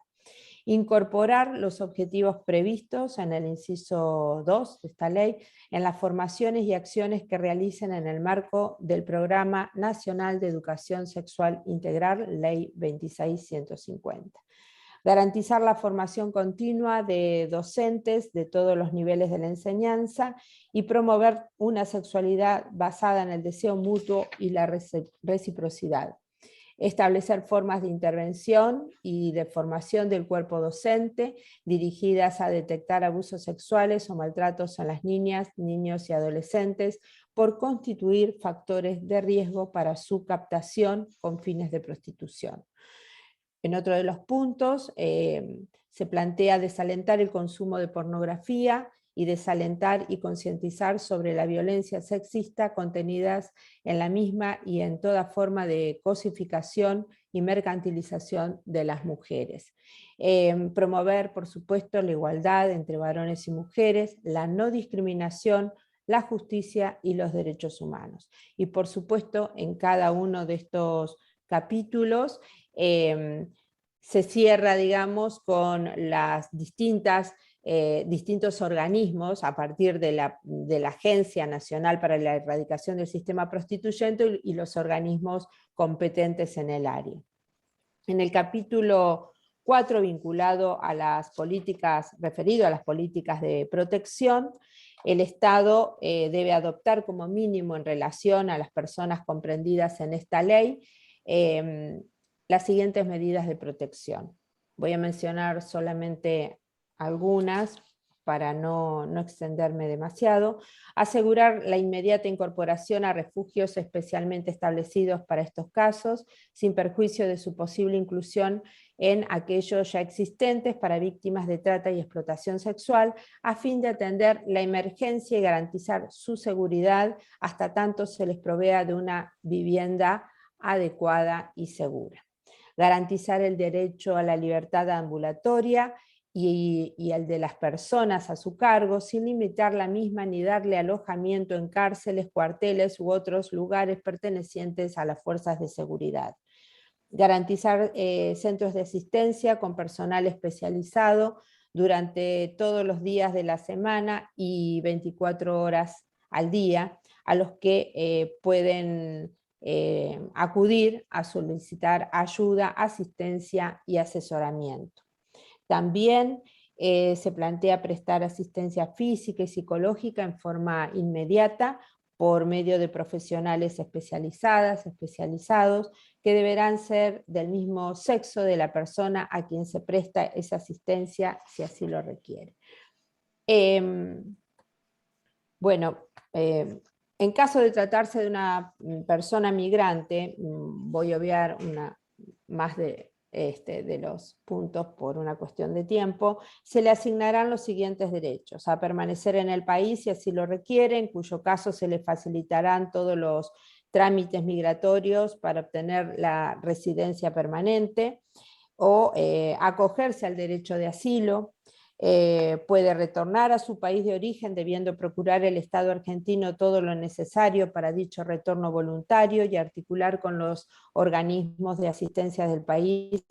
Incorporar los objetivos previstos en el inciso 2 de esta ley en las formaciones y acciones que realicen en el marco del Programa Nacional de Educación Sexual Integral, Ley 26150. Garantizar la formación continua de docentes de todos los niveles de la enseñanza y promover una sexualidad basada en el deseo mutuo y la reciprocidad. Establecer formas de intervención y de formación del cuerpo docente dirigidas a detectar abusos sexuales o maltratos en las niñas, niños y adolescentes por constituir factores de riesgo para su captación con fines de prostitución. En otro de los puntos se plantea desalentar el consumo de pornografía y desalentar y concientizar sobre la violencia sexista contenidas en la misma y en toda forma de cosificación y mercantilización de las mujeres. Promover, por supuesto, la igualdad entre varones y mujeres, la no discriminación, la justicia y los derechos humanos. Y por supuesto, en cada uno de estos capítulos se cierra, digamos, con las distintos organismos a partir de la Agencia Nacional para la Erradicación del Sistema Prostituyente y los organismos competentes en el área. En el capítulo 4, vinculado a las políticas, referido a las políticas de protección, el Estado debe adoptar como mínimo en relación a las personas comprendidas en esta ley las siguientes medidas de protección. Voy a mencionar solamente algunas para no extenderme demasiado. Asegurar la inmediata incorporación a refugios especialmente establecidos para estos casos, sin perjuicio de su posible inclusión en aquellos ya existentes para víctimas de trata y explotación sexual, a fin de atender la emergencia y garantizar su seguridad hasta tanto se les provea de una vivienda adecuada y segura. Garantizar el derecho a la libertad ambulatoria y el de las personas a su cargo, sin limitar la misma ni darle alojamiento en cárceles, cuarteles u otros lugares pertenecientes a las fuerzas de seguridad. Garantizar centros de asistencia con personal especializado durante todos los días de la semana y 24 horas al día, a los que pueden acudir a solicitar ayuda, asistencia y asesoramiento. También se plantea prestar asistencia física y psicológica en forma inmediata por medio de profesionales especializados, que deberán ser del mismo sexo de la persona a quien se presta esa asistencia, si así lo requiere. En caso de tratarse de una persona migrante, voy a obviar más de los puntos por una cuestión de tiempo, se le asignarán los siguientes derechos: a permanecer en el país si así lo requiere, en cuyo caso se le facilitarán todos los trámites migratorios para obtener la residencia permanente, o acogerse al derecho de asilo. Puede retornar a su país de origen, debiendo procurar el Estado argentino todo lo necesario para dicho retorno voluntario y articular con los organismos de asistencia del país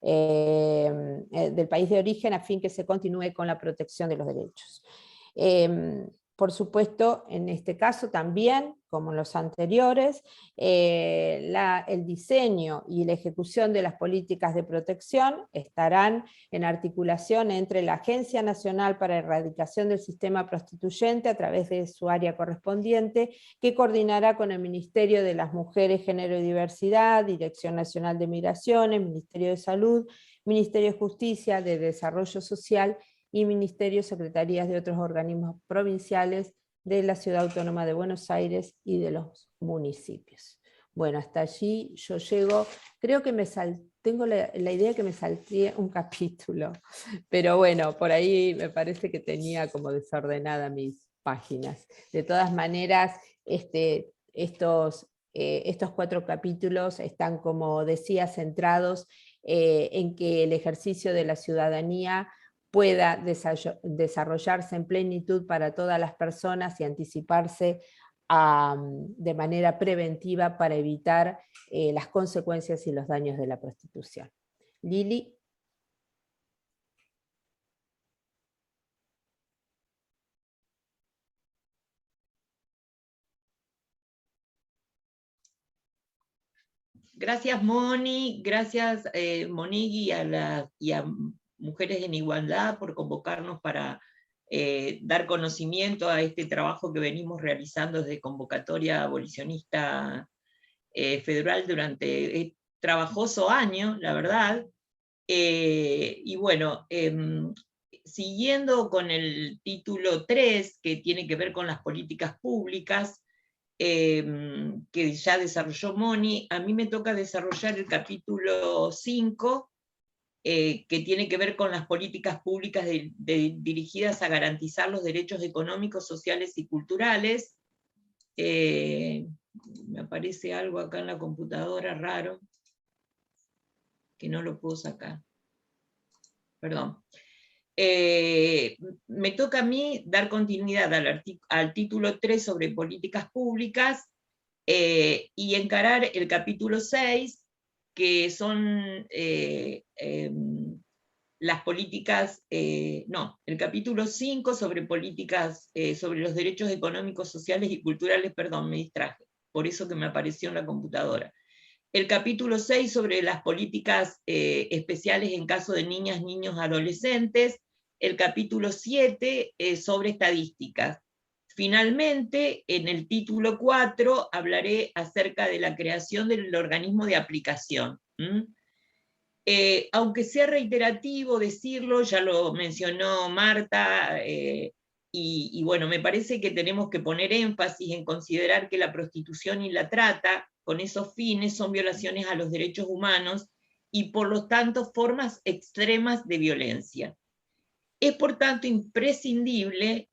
del país de origen, a fin que se continúe con la protección de los derechos. Por supuesto, en este caso también, como en los anteriores, el diseño y la ejecución de las políticas de protección estarán en articulación entre la Agencia Nacional para la Erradicación del Sistema Prostituyente a través de su área correspondiente, que coordinará con el Ministerio de las Mujeres, Género y Diversidad, Dirección Nacional de Migraciones, Ministerio de Salud, Ministerio de Justicia, de Desarrollo Social y Ministerios, Secretarías de otros organismos provinciales de la Ciudad Autónoma de Buenos Aires y de los municipios. Bueno, hasta allí yo llego, creo que tengo la idea que me salté un capítulo, pero bueno, por ahí me parece que tenía como desordenada mis páginas. De todas maneras, estos estos 4 capítulos están, como decía, centrados en que el ejercicio de la ciudadanía pueda desarrollarse en plenitud para todas las personas y anticiparse de manera preventiva para evitar las consecuencias y los daños de la prostitución. Lili. Gracias, Moni, gracias, Monique, y a Mujeres en Igualdad por convocarnos para dar conocimiento a este trabajo que venimos realizando desde Convocatoria Abolicionista Federal durante trabajoso año, la verdad. Y bueno, siguiendo con el título 3, que tiene que ver con las políticas públicas, que ya desarrolló Moni, a mí me toca desarrollar el capítulo 5, que tiene que ver con las políticas públicas dirigidas a garantizar los derechos económicos, sociales y culturales. Me aparece algo acá en la computadora raro, que no lo puedo sacar. Perdón. Me toca a mí dar continuidad al título 3 sobre políticas públicas y encarar el capítulo 6, que son las políticas, el capítulo 5 sobre políticas, sobre los derechos económicos, sociales y culturales, perdón, me distraje, por eso que me apareció en la computadora. El capítulo 6 sobre las políticas especiales en caso de niñas, niños, adolescentes. El capítulo 7 sobre estadísticas. Finalmente, en el título 4 hablaré acerca de la creación del organismo de aplicación. Aunque sea reiterativo decirlo, ya lo mencionó Marta, y bueno, me parece que tenemos que poner énfasis en considerar que la prostitución y la trata, con esos fines, son violaciones a los derechos humanos y por lo tanto formas extremas de violencia. Es por tanto imprescindible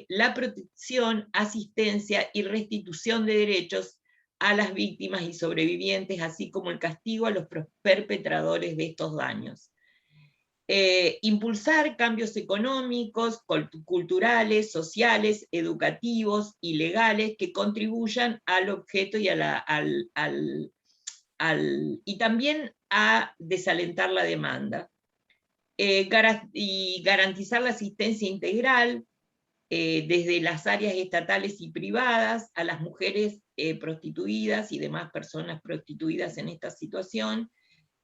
la protección, asistencia y restitución de derechos a las víctimas y sobrevivientes, así como el castigo a los perpetradores de estos daños. Impulsar cambios económicos, culturales, sociales, educativos y legales que contribuyan al objeto y, y también a desalentar la demanda. Y garantizar la asistencia integral desde las áreas estatales y privadas a las mujeres prostituidas y demás personas prostituidas en esta situación,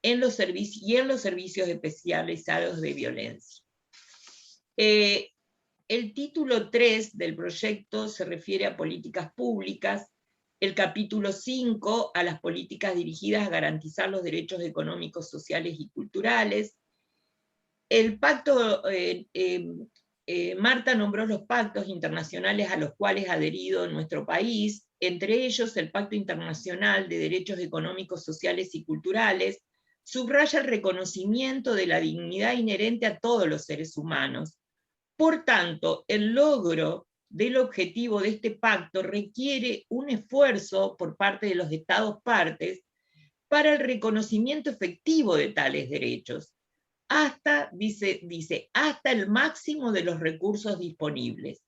en los servicios especializados de violencia. El título 3 del proyecto se refiere a políticas públicas, el capítulo 5 a las políticas dirigidas a garantizar los derechos económicos, sociales y culturales. El pacto, Marta nombró los pactos internacionales a los cuales ha adherido nuestro país, entre ellos el Pacto Internacional de Derechos Económicos, Sociales y Culturales, subraya el reconocimiento de la dignidad inherente a todos los seres humanos. Por tanto, el logro del objetivo de este pacto requiere un esfuerzo por parte de los Estados partes para el reconocimiento efectivo de tales derechos, hasta, dice, hasta el máximo de los recursos disponibles.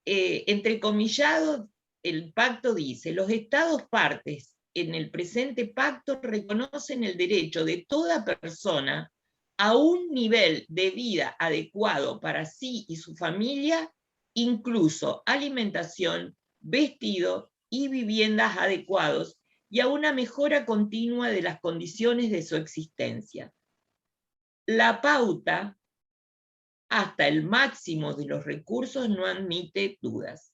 Entrecomillado, el pacto dice, los Estados partes en el presente pacto reconocen el derecho de toda persona a un nivel de vida adecuado para sí y su familia, incluso alimentación, vestido y viviendas adecuados, y a una mejora continua de las condiciones de su existencia. La pauta, hasta el máximo de los recursos, no admite dudas.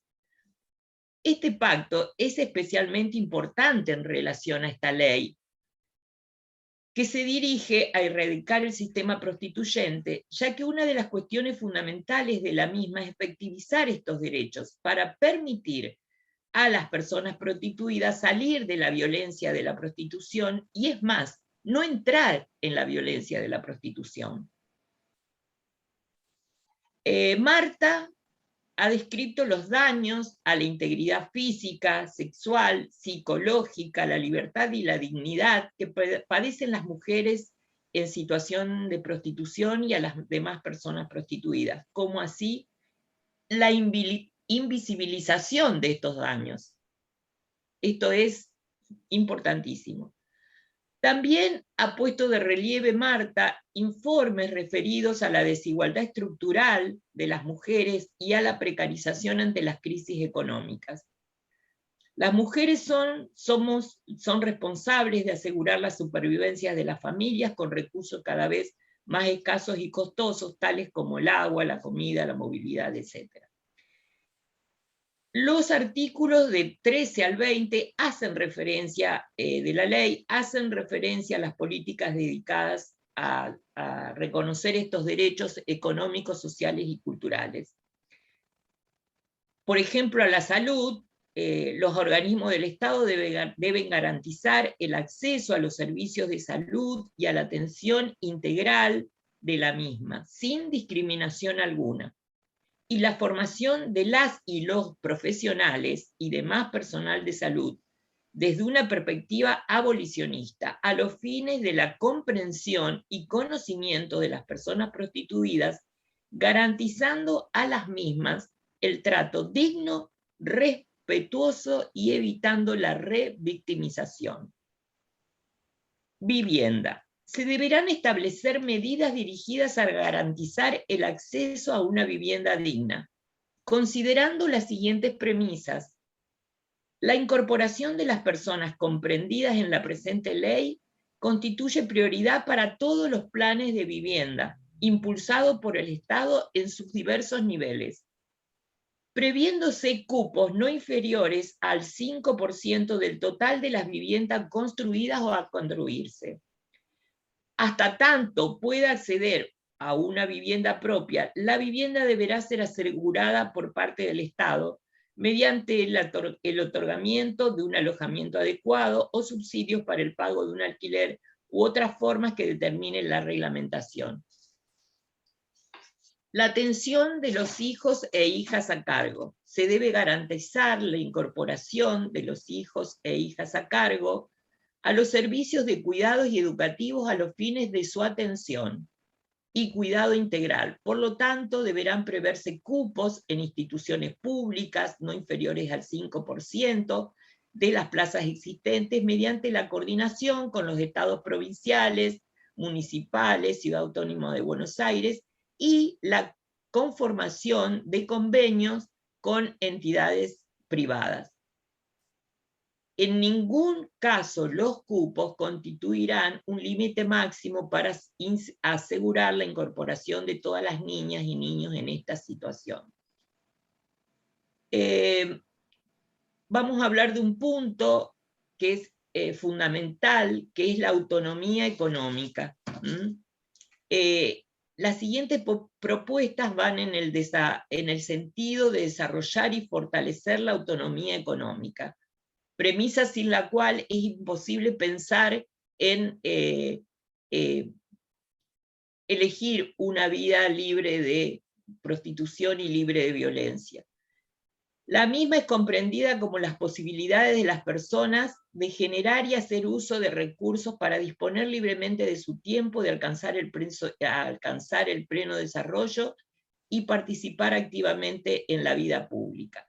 Este pacto es especialmente importante en relación a esta ley, que se dirige a erradicar el sistema prostituyente, ya que una de las cuestiones fundamentales de la misma es efectivizar estos derechos para permitir a las personas prostituidas salir de la violencia de la prostitución y, es más, no entrar en la violencia de la prostitución. Marta ha descrito los daños a la integridad física, sexual, psicológica, la libertad y la dignidad que padecen las mujeres en situación de prostitución y a las demás personas prostituidas, como así la invisibilización de estos daños. Esto es importantísimo. También ha puesto de relieve Marta informes referidos a la desigualdad estructural de las mujeres y a la precarización ante las crisis económicas. Las mujeres son responsables de asegurar la supervivencia de las familias con recursos cada vez más escasos y costosos, tales como el agua, la comida, la movilidad, etc. Los artículos de 13 al 20 hacen referencia de la ley, hacen referencia a las políticas dedicadas a reconocer estos derechos económicos, sociales y culturales. Por ejemplo, a la salud, los organismos del Estado deben garantizar el acceso a los servicios de salud y a la atención integral de la misma, sin discriminación alguna. Y la formación de las y los profesionales y demás personal de salud desde una perspectiva abolicionista a los fines de la comprensión y conocimiento de las personas prostituidas, garantizando a las mismas el trato digno, respetuoso y evitando la revictimización. Vivienda. Se deberán establecer medidas dirigidas a garantizar el acceso a una vivienda digna, considerando las siguientes premisas. La incorporación de las personas comprendidas en la presente ley constituye prioridad para todos los planes de vivienda, impulsados por el Estado en sus diversos niveles, previéndose cupos no inferiores al 5% del total de las viviendas construidas o a construirse. Hasta tanto pueda acceder a una vivienda propia, la vivienda deberá ser asegurada por parte del Estado mediante el otorgamiento de un alojamiento adecuado o subsidios para el pago de un alquiler u otras formas que determine la reglamentación. La atención de los hijos e hijas a cargo. Se debe garantizar la incorporación de los hijos e hijas a cargo a los servicios de cuidados y educativos a los fines de su atención y cuidado integral. Por lo tanto, deberán preverse cupos en instituciones públicas no inferiores al 5% de las plazas existentes mediante la coordinación con los estados provinciales, municipales, Ciudad Autónoma de Buenos Aires y la conformación de convenios con entidades privadas. En ningún caso los cupos constituirán un límite máximo para asegurar la incorporación de todas las niñas y niños en esta situación. Vamos a hablar de un punto que es fundamental, que es la autonomía económica. Las siguientes propuestas van en el sentido de desarrollar y fortalecer la autonomía económica, premisa sin la cual es imposible pensar en elegir una vida libre de prostitución y libre de violencia. La misma es comprendida como las posibilidades de las personas de generar y hacer uso de recursos para disponer libremente de su tiempo, de alcanzar el pleno desarrollo y participar activamente en la vida pública.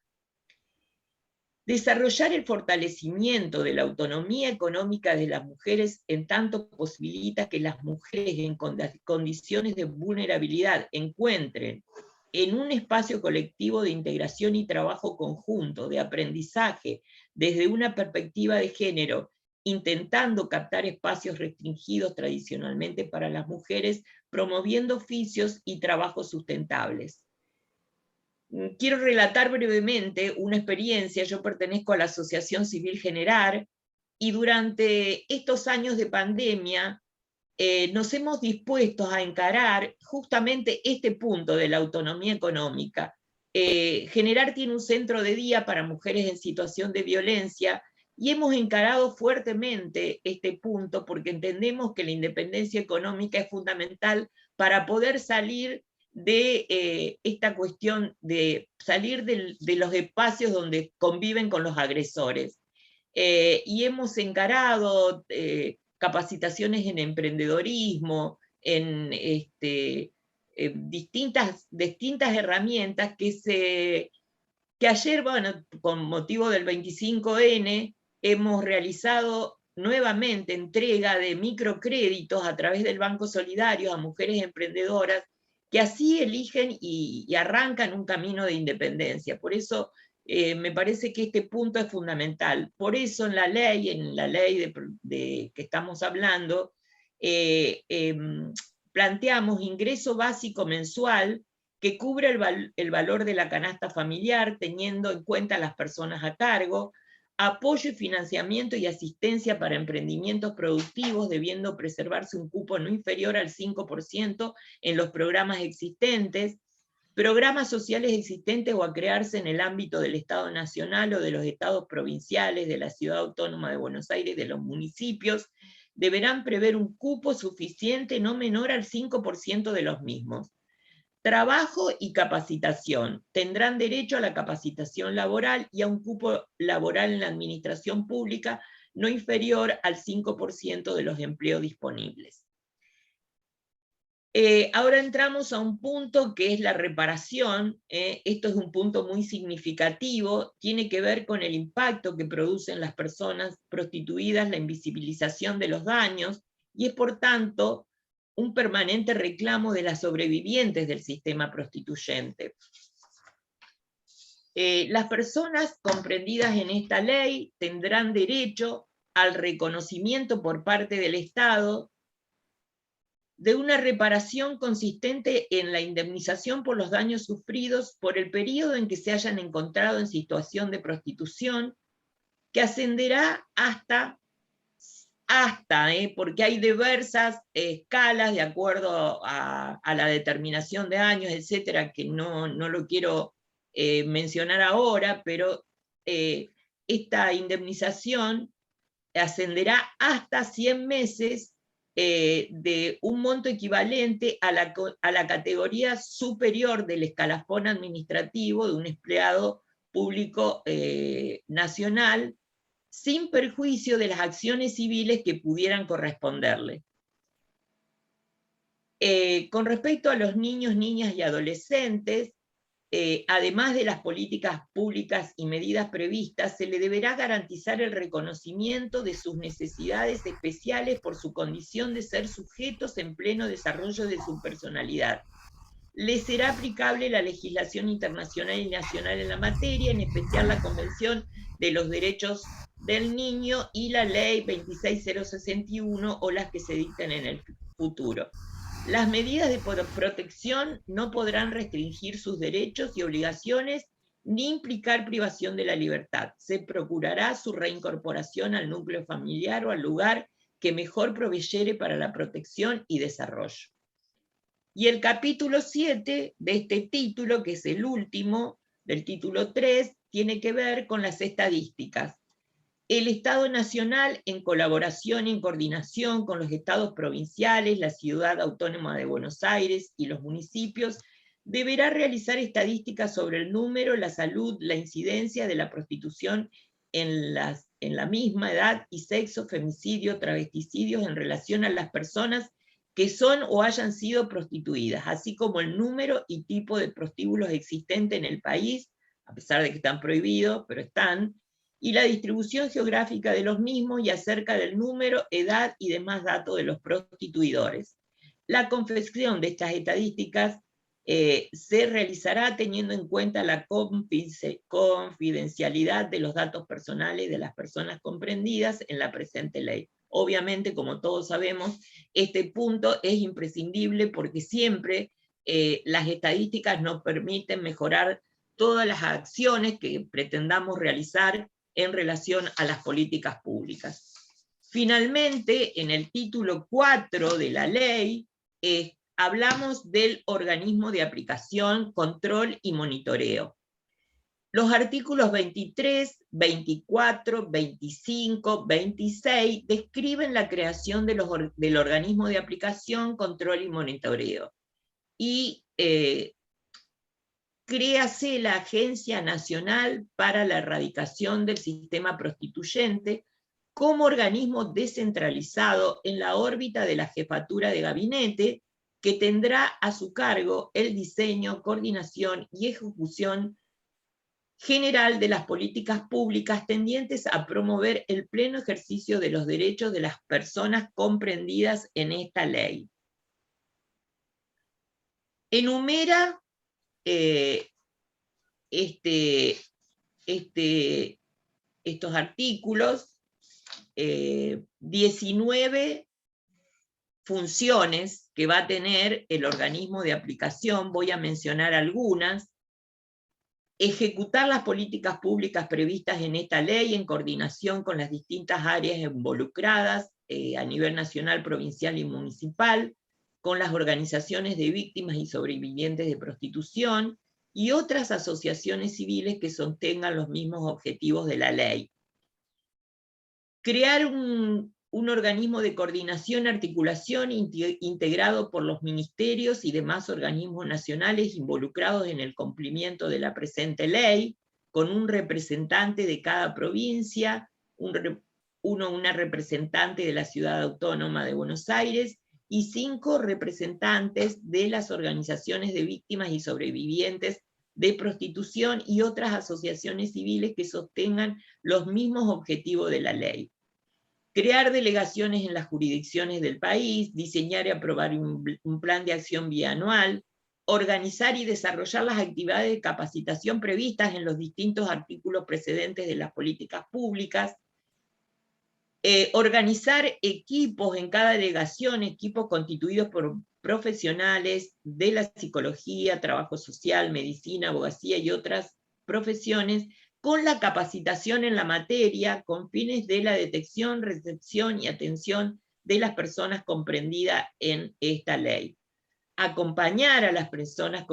Desarrollar el fortalecimiento de la autonomía económica de las mujeres en tanto posibilita que las mujeres en condiciones de vulnerabilidad encuentren en un espacio colectivo de integración y trabajo conjunto, de aprendizaje desde una perspectiva de género, intentando captar espacios restringidos tradicionalmente para las mujeres, promoviendo oficios y trabajos sustentables. Quiero relatar brevemente una experiencia. Yo pertenezco a la Asociación Civil Generar y durante estos años de pandemia nos hemos dispuesto a encarar justamente este punto de la autonomía económica. Generar tiene un centro de día para mujeres en situación de violencia y hemos encarado fuertemente este punto porque entendemos que la independencia económica es fundamental para poder salir de esta cuestión de salir de los espacios donde conviven con los agresores. Y hemos encarado capacitaciones en emprendedorismo, en distintas herramientas que ayer, bueno, con motivo del 25N, hemos realizado nuevamente entrega de microcréditos a través del Banco Solidario a mujeres emprendedoras que así eligen y arrancan un camino de independencia. Por eso me parece que este punto es fundamental. Por eso en la ley de que estamos hablando, planteamos ingreso básico mensual que cubra el valor de la canasta familiar, teniendo en cuenta a las personas a cargo, apoyo y financiamiento y asistencia para emprendimientos productivos, debiendo preservarse un cupo no inferior al 5% en los programas existentes, programas sociales existentes o a crearse en el ámbito del Estado Nacional o de los estados provinciales, de la Ciudad Autónoma de Buenos Aires, de los municipios, deberán prever un cupo suficiente no menor al 5% de los mismos. Trabajo y capacitación. Tendrán derecho a la capacitación laboral y a un cupo laboral en la administración pública no inferior al 5% de los empleos disponibles. Ahora entramos a un punto que es la reparación. Esto es un punto muy significativo, tiene que ver con el impacto que producen las personas prostituidas, la invisibilización de los daños, y es por tanto un permanente reclamo de las sobrevivientes del sistema prostituyente. Las personas comprendidas en esta ley tendrán derecho al reconocimiento por parte del Estado de una reparación consistente en la indemnización por los daños sufridos por el periodo en que se hayan encontrado en situación de prostitución, que ascenderá hasta porque hay diversas escalas de acuerdo a la determinación de años, etcétera, que no lo quiero mencionar ahora, pero esta indemnización ascenderá hasta 100 meses de un monto equivalente a la categoría superior del escalafón administrativo de un empleado público nacional, sin perjuicio de las acciones civiles que pudieran corresponderle. Con respecto a los niños, niñas y adolescentes, además de las políticas públicas y medidas previstas, se le deberá garantizar el reconocimiento de sus necesidades especiales por su condición de ser sujetos en pleno desarrollo de su personalidad. Les será aplicable la legislación internacional y nacional en la materia, en especial la Convención de los Derechos del Niño y la Ley 26061 o las que se dicten en el futuro. Las medidas de protección no podrán restringir sus derechos y obligaciones ni implicar privación de la libertad. Se procurará su reincorporación al núcleo familiar o al lugar que mejor proveyere para la protección y desarrollo. Y el capítulo 7 de este título, que es el último del título 3, tiene que ver con las estadísticas. El Estado Nacional, en colaboración y en coordinación con los estados provinciales, la Ciudad Autónoma de Buenos Aires y los municipios, deberá realizar estadísticas sobre el número, la salud, la incidencia de la prostitución en la misma edad y sexo, femicidio, travesticidios en relación a las personas que son o hayan sido prostituidas, así como el número y tipo de prostíbulos existentes en el país, a pesar de que están prohibidos, pero están, y la distribución geográfica de los mismos y acerca del número, edad y demás datos de los prostituidores. La confección de estas estadísticas se realizará teniendo en cuenta la confidencialidad de los datos personales de las personas comprendidas en la presente ley. Obviamente, como todos sabemos, este punto es imprescindible porque siempre las estadísticas nos permiten mejorar todas las acciones que pretendamos realizar en relación a las políticas públicas. Finalmente, en el título 4 de la ley, hablamos del organismo de aplicación, control y monitoreo. Los artículos 23, 24, 25, 26 describen la creación del organismo de aplicación, control y monitoreo. y créase la Agencia Nacional para la Erradicación del Sistema Prostituyente como organismo descentralizado en la órbita de la Jefatura de Gabinete, que tendrá a su cargo el diseño, coordinación y ejecución general de las políticas públicas tendientes a promover el pleno ejercicio de los derechos de las personas comprendidas en esta ley. Enumera estos artículos 19 funciones que va a tener el organismo de aplicación. Voy a mencionar algunas. Ejecutar las políticas públicas previstas en esta ley en coordinación con las distintas áreas involucradas a nivel nacional, provincial y municipal, con las organizaciones de víctimas y sobrevivientes de prostitución y otras asociaciones civiles que sostengan los mismos objetivos de la ley. Crear un organismo de coordinación, articulación integrado por los ministerios y demás organismos nacionales involucrados en el cumplimiento de la presente ley, con un representante de cada provincia, una representante de la Ciudad Autónoma de Buenos Aires, y 5 representantes de las organizaciones de víctimas y sobrevivientes de prostitución y otras asociaciones civiles que sostengan los mismos objetivos de la ley. Crear delegaciones en las jurisdicciones del país, diseñar y aprobar un plan de acción bianual, organizar y desarrollar las actividades de capacitación previstas en los distintos artículos precedentes de las políticas públicas, organizar equipos en cada delegación, equipos constituidos por profesionales de la psicología, trabajo social, medicina, abogacía y otras profesiones, con la capacitación en la materia, con fines de la detección, recepción y atención de las personas comprendidas en esta ley. Acompañar a las personas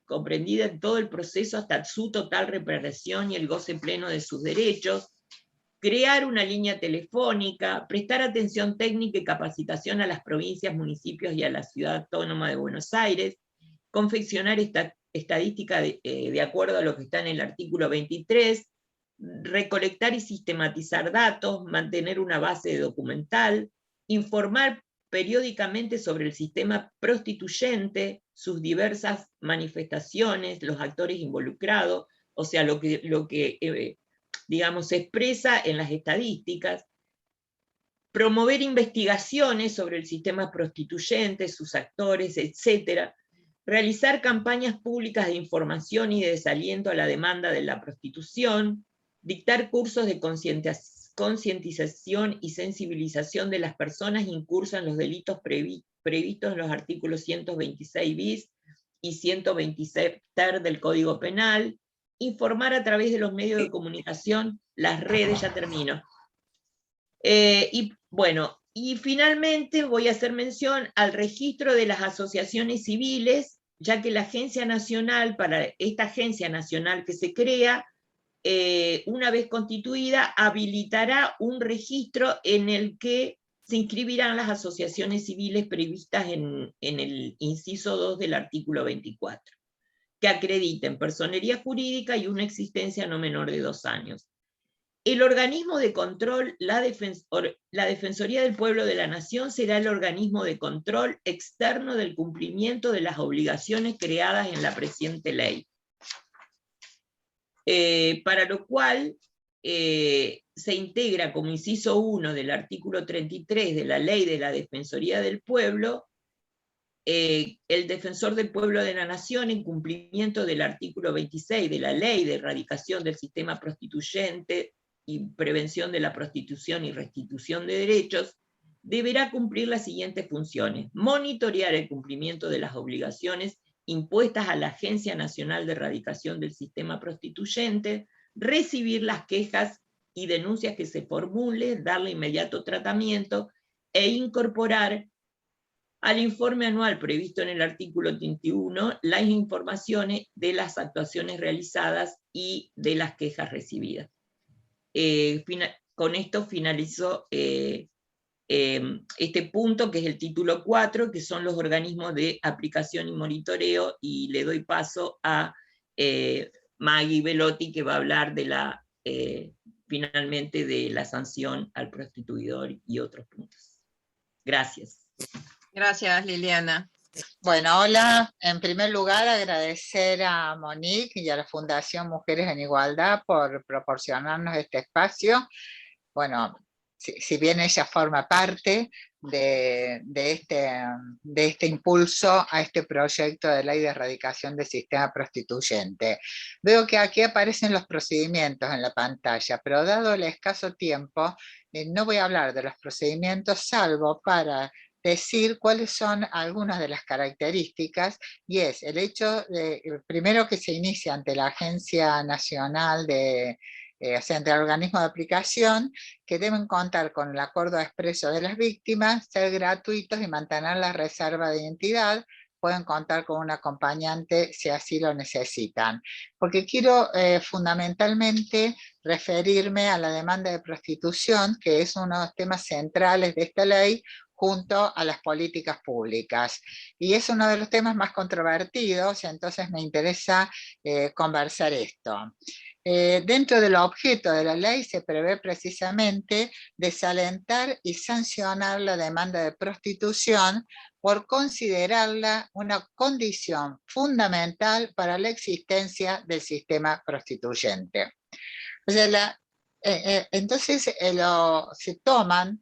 comprendidas en todo el proceso hasta su total reparación y el goce pleno de sus derechos, crear una línea telefónica, prestar atención técnica y capacitación a las provincias, municipios y a la Ciudad Autónoma de Buenos Aires, confeccionar estadística de acuerdo a lo que está en el artículo 23, recolectar y sistematizar datos, mantener una base documental, informar periódicamente sobre el sistema prostituyente, sus diversas manifestaciones, los actores involucrados, o sea, lo que digamos, se expresa en las estadísticas, promover investigaciones sobre el sistema prostituyente, sus actores, etc., realizar campañas públicas de información y de desaliento a la demanda de la prostitución, dictar cursos de concientización y sensibilización de las personas incursas en los delitos previstos en los artículos 126 bis y 126 ter del Código Penal, informar a través de los medios de comunicación, las redes, ya termino. Y bueno, y finalmente voy a hacer mención al registro de las asociaciones civiles, ya que la Agencia Nacional, para esta Agencia Nacional que se crea, una vez constituida, habilitará un registro en el que se inscribirán las asociaciones civiles previstas en el inciso 2 del artículo 24, que acrediten personería jurídica y una existencia no menor de 2 años. El organismo de control, la Defensoría del Pueblo de la Nación, será el organismo de control externo del cumplimiento de las obligaciones creadas en la presente ley. Para lo cual se integra como inciso 1 del artículo 33 de la Ley de la Defensoría del Pueblo, el Defensor del Pueblo de la Nación, en cumplimiento del artículo 26 de la Ley de Erradicación del Sistema Prostituyente y Prevención de la Prostitución y Restitución de Derechos, deberá cumplir las siguientes funciones: monitorear el cumplimiento de las obligaciones impuestas a la Agencia Nacional de Erradicación del Sistema Prostituyente, recibir las quejas y denuncias que se formulen, darle inmediato tratamiento e incorporar al informe anual previsto en el artículo 31 las informaciones de las actuaciones realizadas y de las quejas recibidas. Con esto finalizó este punto, que es el título 4, que son los organismos de aplicación y monitoreo, y le doy paso a Maggie Velotti, que va a hablar de la, finalmente, de la sanción al prostituidor y otros puntos. Gracias. Gracias, Liliana. Bueno, hola. En primer lugar, agradecer a Monique y a la Fundación Mujeres en Igualdad por proporcionarnos este espacio. Bueno, si bien ella forma parte de este impulso a este proyecto de ley de erradicación del sistema prostituyente. Veo que aquí aparecen los procedimientos en la pantalla, pero dado el escaso tiempo, no voy a hablar de los procedimientos, salvo para decir cuáles son algunas de las características, y es el hecho de, primero, que se inicia ante la Agencia Nacional de, o sea, ante el organismo de aplicación, que deben contar con el acuerdo expreso de las víctimas, ser gratuitos y mantener la reserva de identidad. Pueden contar con un acompañante si así lo necesitan. Porque quiero fundamentalmente referirme a la demanda de prostitución, que es uno de los temas centrales de esta ley, junto a las políticas públicas. Y es uno de los temas más controvertidos, entonces me interesa conversar esto. Dentro del objeto de la ley se prevé precisamente desalentar y sancionar la demanda de prostitución por considerarla una condición fundamental para la existencia del sistema prostituyente. O sea, entonces se toman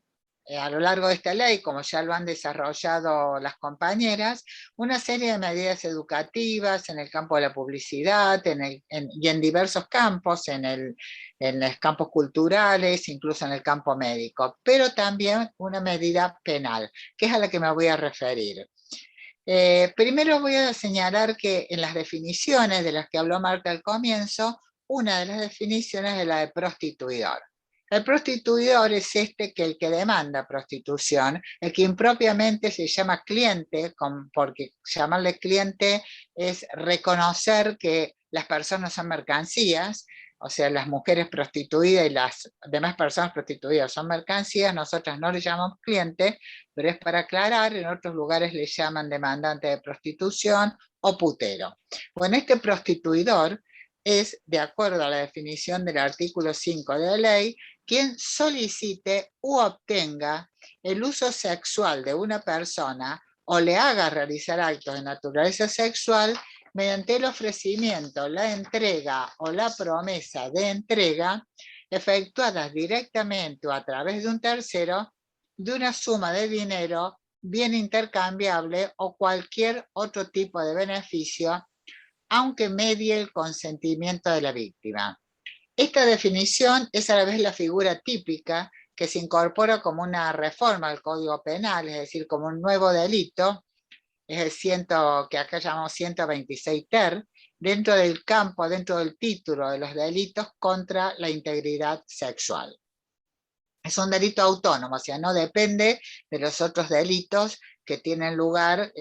a lo largo de esta ley, como ya lo han desarrollado las compañeras, una serie de medidas educativas en el campo de la publicidad y en diversos campos, en los campos culturales, incluso en el campo médico, pero también una medida penal, que es a la que me voy a referir. Primero voy a señalar que en las definiciones de las que habló Marta al comienzo, una de las definiciones es la de prostituidor. El prostituidor es el que demanda prostitución, el que impropiamente se llama cliente, porque llamarle cliente es reconocer que las personas son mercancías, o sea, las mujeres prostituidas y las demás personas prostituidas son mercancías. Nosotros no le llamamos cliente, pero es para aclarar, en otros lugares le llaman demandante de prostitución o putero. Bueno, este prostituidor es, de acuerdo a la definición del artículo 5 de la ley, quien solicite u obtenga el uso sexual de una persona o le haga realizar actos de naturaleza sexual mediante el ofrecimiento, la entrega o la promesa de entrega efectuadas directamente o a través de un tercero de una suma de dinero, bien intercambiable o cualquier otro tipo de beneficio, aunque medie el consentimiento de la víctima. Esta definición es a la vez la figura típica que se incorpora como una reforma al Código Penal, es decir, como un nuevo delito, es el que acá llamamos 126 ter, dentro del campo, dentro del título de los delitos contra la integridad sexual. Es un delito autónomo, o sea, no depende de los otros delitos que tienen lugar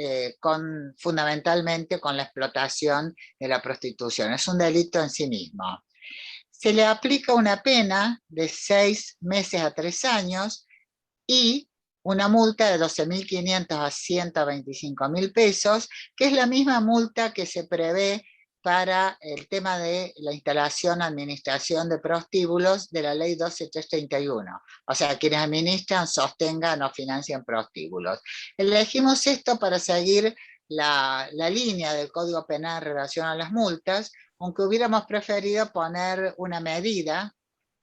fundamentalmente con la explotación de la prostitución. Es un delito en sí mismo. Se le aplica una pena de 6 meses a 3 años y una multa de 12.500 a 125.000 pesos, que es la misma multa que se prevé para el tema de la instalación, administración de prostíbulos de la ley 12331. O sea, quienes administran, sostengan o financian prostíbulos. Elegimos esto para seguir la línea del Código Penal en relación a las multas, aunque hubiéramos preferido poner una medida,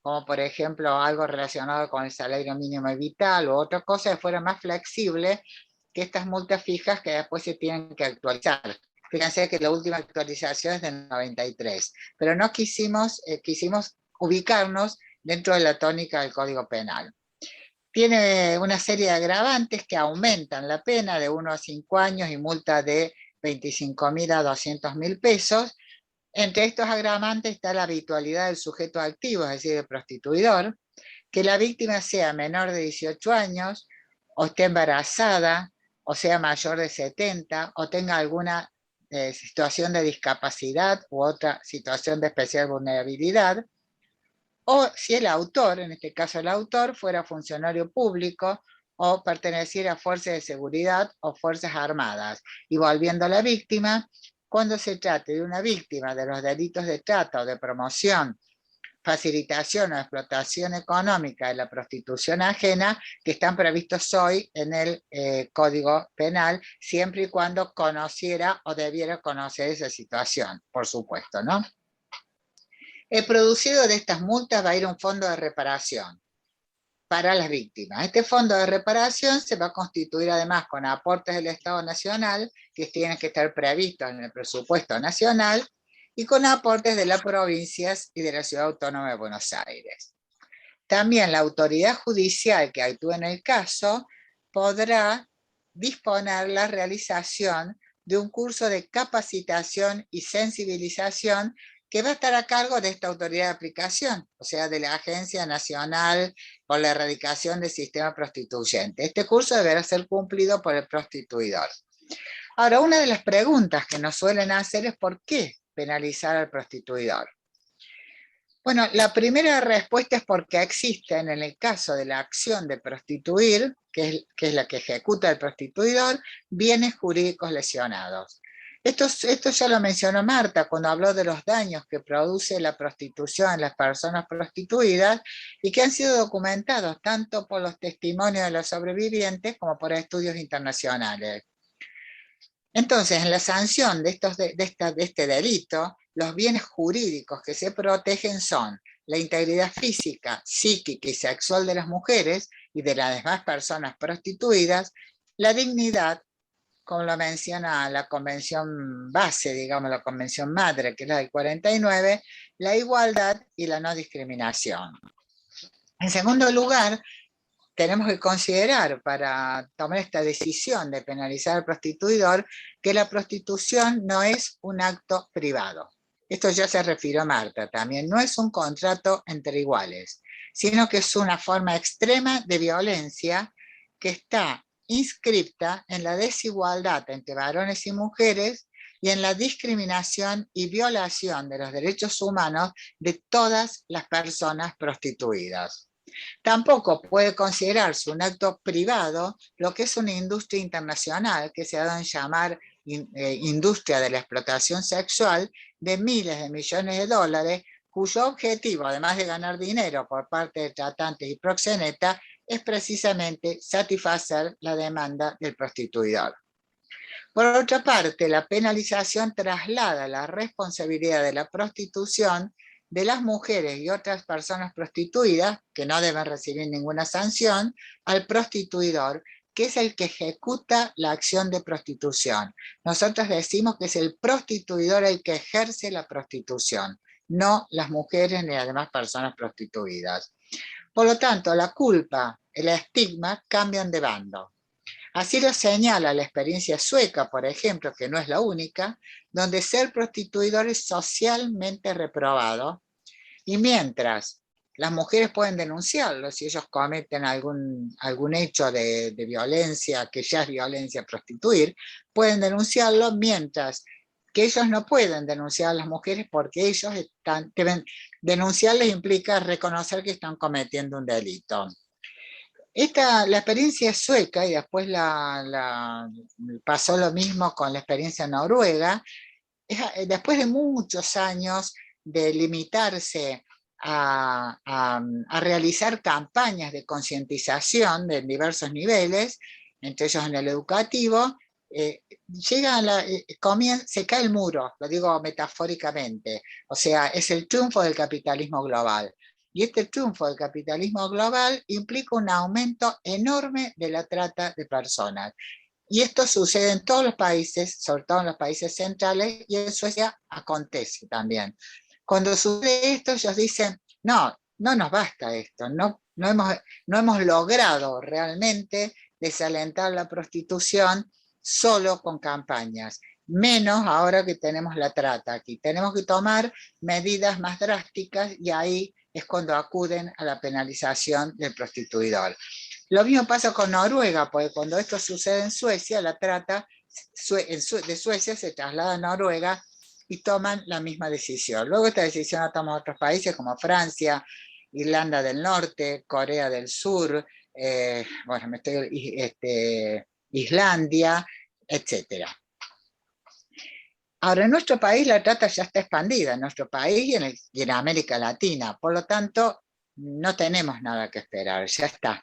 como por ejemplo algo relacionado con el salario mínimo vital o otra cosa que fuera más flexible que estas multas fijas que después se tienen que actualizar. Fíjense que la última actualización es del 93, pero no quisimos ubicarnos dentro de la tónica del Código Penal. Tiene una serie de agravantes que aumentan la pena de 1 a 5 años y multa de 25.000 a 200.000 pesos. Entre estos agravantes está la habitualidad del sujeto activo, es decir, el prostituidor, que la víctima sea menor de 18 años, o esté embarazada, o sea mayor de 70, o tenga alguna situación de discapacidad u otra situación de especial vulnerabilidad, o si el autor, en este caso el autor, fuera funcionario público o perteneciera a fuerzas de seguridad o fuerzas armadas. Y volviendo a la víctima, cuando se trate de una víctima de los delitos de trata o de promoción, facilitación o explotación económica de la prostitución ajena, que están previstos hoy en el Código Penal, siempre y cuando conociera o debiera conocer esa situación, por supuesto, ¿no? El producido de estas multas va a ir a un fondo de reparación para las víctimas. Este fondo de reparación se va a constituir además con aportes del Estado Nacional, que tienen que estar previstos en el presupuesto nacional, y con aportes de las provincias y de la Ciudad Autónoma de Buenos Aires. También la autoridad judicial que actúe en el caso podrá disponer la realización de un curso de capacitación y sensibilización que va a estar a cargo de esta autoridad de aplicación, o sea, de la Agencia Nacional por la Erradicación del Sistema Prostituyente. Este curso deberá ser cumplido por el prostituidor. Ahora, una de las preguntas que nos suelen hacer es ¿por qué penalizar al prostituidor? Bueno, la primera respuesta es porque existen, en el caso de la acción de prostituir, que es la que ejecuta el prostituidor, bienes jurídicos lesionados. Esto ya lo mencionó Marta cuando habló de los daños que produce la prostitución en las personas prostituidas y que han sido documentados tanto por los testimonios de los sobrevivientes como por estudios internacionales. Entonces, en la sanción de este delito, los bienes jurídicos que se protegen son la integridad física, psíquica y sexual de las mujeres y de las demás personas prostituidas, la dignidad, como lo menciona la convención base, digamos la convención madre, que es la del 49, la igualdad y la no discriminación. En segundo lugar, tenemos que considerar para tomar esta decisión de penalizar al prostituidor que la prostitución no es un acto privado. Esto ya se refirió Marta también, no es un contrato entre iguales, sino que es una forma extrema de violencia que está inscripta en la desigualdad entre varones y mujeres y en la discriminación y violación de los derechos humanos de todas las personas prostituidas. Tampoco puede considerarse un acto privado lo que es una industria internacional que se ha dado en llamar industria de la explotación sexual de miles de millones de dólares, cuyo objetivo, además de ganar dinero por parte de tratantes y proxenetas, es precisamente satisfacer la demanda del prostituidor. Por otra parte, la penalización traslada la responsabilidad de la prostitución de las mujeres y otras personas prostituidas, que no deben recibir ninguna sanción, al prostituidor, que es el que ejecuta la acción de prostitución. Nosotros decimos que es el prostituidor el que ejerce la prostitución, no las mujeres ni las demás personas prostituidas. Por lo tanto, la culpa, el estigma cambian de bando. Así lo señala la experiencia sueca, por ejemplo, que no es la única, donde ser prostituidor es socialmente reprobado, y mientras las mujeres pueden denunciarlo si ellos cometen algún hecho de violencia, que ya es violencia prostituir, pueden denunciarlo, mientras que ellos no pueden denunciar a las mujeres porque ellos deben denunciarles implica reconocer que están cometiendo un delito. La experiencia sueca, y después pasó lo mismo con la experiencia noruega, después de muchos años de limitarse a realizar campañas de concientización de diversos niveles, entre ellos en el educativo, se cae el muro, lo digo metafóricamente, o sea, es el triunfo del capitalismo global. Y este triunfo del capitalismo global implica un aumento enorme de la trata de personas. Y esto sucede en todos los países, sobre todo en los países centrales, y en Suecia acontece también. Cuando sucede esto, ellos dicen, no nos basta esto, no hemos logrado realmente desalentar la prostitución solo con campañas, menos ahora que tenemos la trata aquí. Tenemos que tomar medidas más drásticas y ahí es cuando acuden a la penalización del prostituidor. Lo mismo pasa con Noruega, porque cuando esto sucede en Suecia, la trata de Suecia se traslada a Noruega y toman la misma decisión. Luego esta decisión la toman otros países como Francia, Irlanda del Norte, Corea del Sur, bueno, Islandia, etc. Ahora, en nuestro país la trata ya está expandida, en nuestro país y en América Latina, por lo tanto, no tenemos nada que esperar, ya está.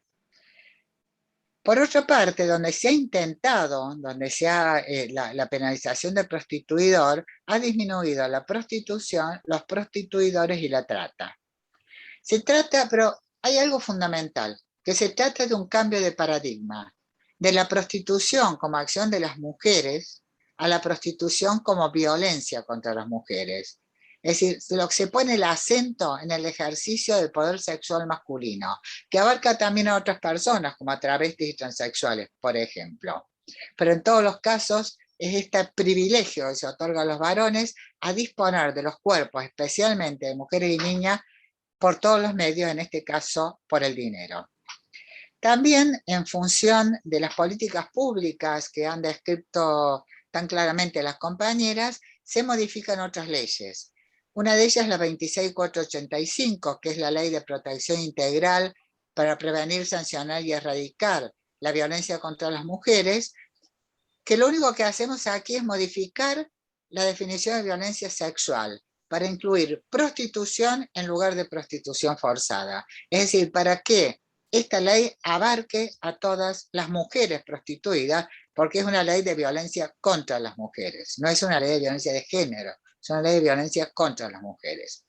Por otra parte, donde se ha intentado, donde la penalización del prostituidor, ha disminuido la prostitución, los prostituidores y la trata. Se trata, pero hay algo fundamental, que se trata de un cambio de paradigma, de la prostitución como acción de las mujeres a la prostitución como violencia contra las mujeres. Es decir, lo que se pone el acento en el ejercicio del poder sexual masculino, que abarca también a otras personas, como a travestis y transexuales, por ejemplo. Pero en todos los casos es este privilegio que se otorga a los varones a disponer de los cuerpos, especialmente de mujeres y niñas, por todos los medios, en este caso por el dinero. También en función de las políticas públicas que han descrito tan claramente las compañeras, se modifican otras leyes. Una de ellas es la 26485, que es la Ley de Protección Integral para prevenir, sancionar y erradicar la violencia contra las mujeres, que lo único que hacemos aquí es modificar la definición de violencia sexual para incluir prostitución en lugar de prostitución forzada. Es decir, para que esta ley abarque a todas las mujeres prostituidas, porque es una ley de violencia contra las mujeres, no es una ley de violencia de género, es una ley de violencia contra las mujeres.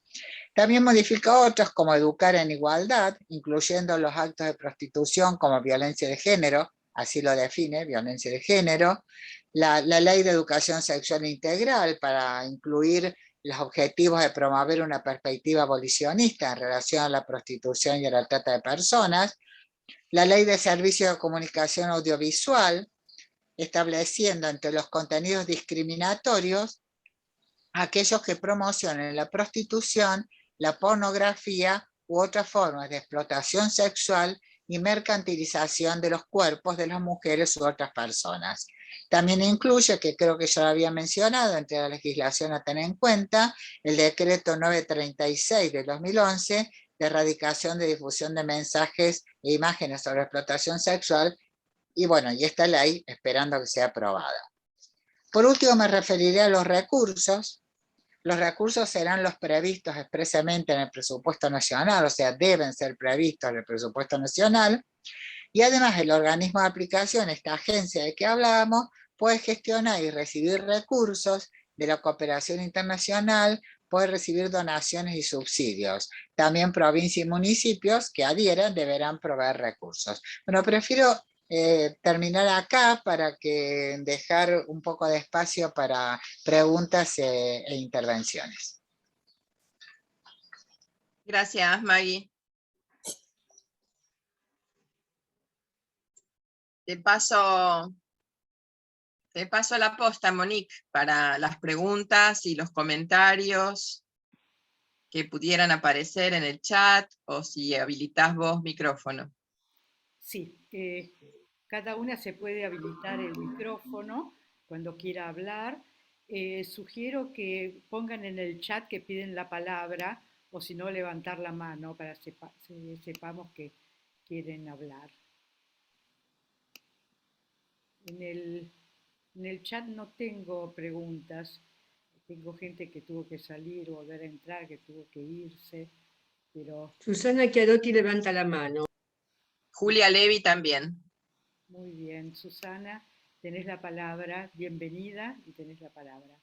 También modifica otros como educar en igualdad, incluyendo los actos de prostitución como violencia de género, así lo define, violencia de género, la ley de educación sexual integral para incluir los objetivos de promover una perspectiva abolicionista en relación a la prostitución y a la trata de personas, la ley de servicios de comunicación audiovisual, estableciendo entre los contenidos discriminatorios aquellos que promocionen la prostitución, la pornografía u otras formas de explotación sexual y mercantilización de los cuerpos de las mujeres u otras personas. También incluye, que creo que ya lo había mencionado, entre la legislación a tener en cuenta, el decreto 936 de 2011 de erradicación de difusión de mensajes e imágenes sobre explotación sexual, y bueno, y esta ley esperando que sea aprobada. Por último, me referiré a los recursos. Los recursos serán los previstos expresamente en el presupuesto nacional, o sea, deben ser previstos en el presupuesto nacional, y además el organismo de aplicación, esta agencia de que hablábamos, puede gestionar y recibir recursos de la cooperación internacional, puede recibir donaciones y subsidios. También provincias y municipios que adhieran deberán proveer recursos. Bueno, prefiero terminar acá para que dejar un poco de espacio para preguntas e intervenciones. Gracias, Maggie. Te paso la posta, Monique, para las preguntas y los comentarios que pudieran aparecer en el chat, o si habilitás vos micrófono. Sí, cada una se puede habilitar el micrófono cuando quiera hablar. Sugiero que pongan en el chat que piden la palabra, o si no, levantar la mano para que sepamos que quieren hablar. En el chat no tengo preguntas, tengo gente que tuvo que salir o volver a entrar, que tuvo que irse, pero... Susana Chiarotti levanta la mano. Julia Levi también. Muy bien, Susana, tenés la palabra, bienvenida y tenés la palabra.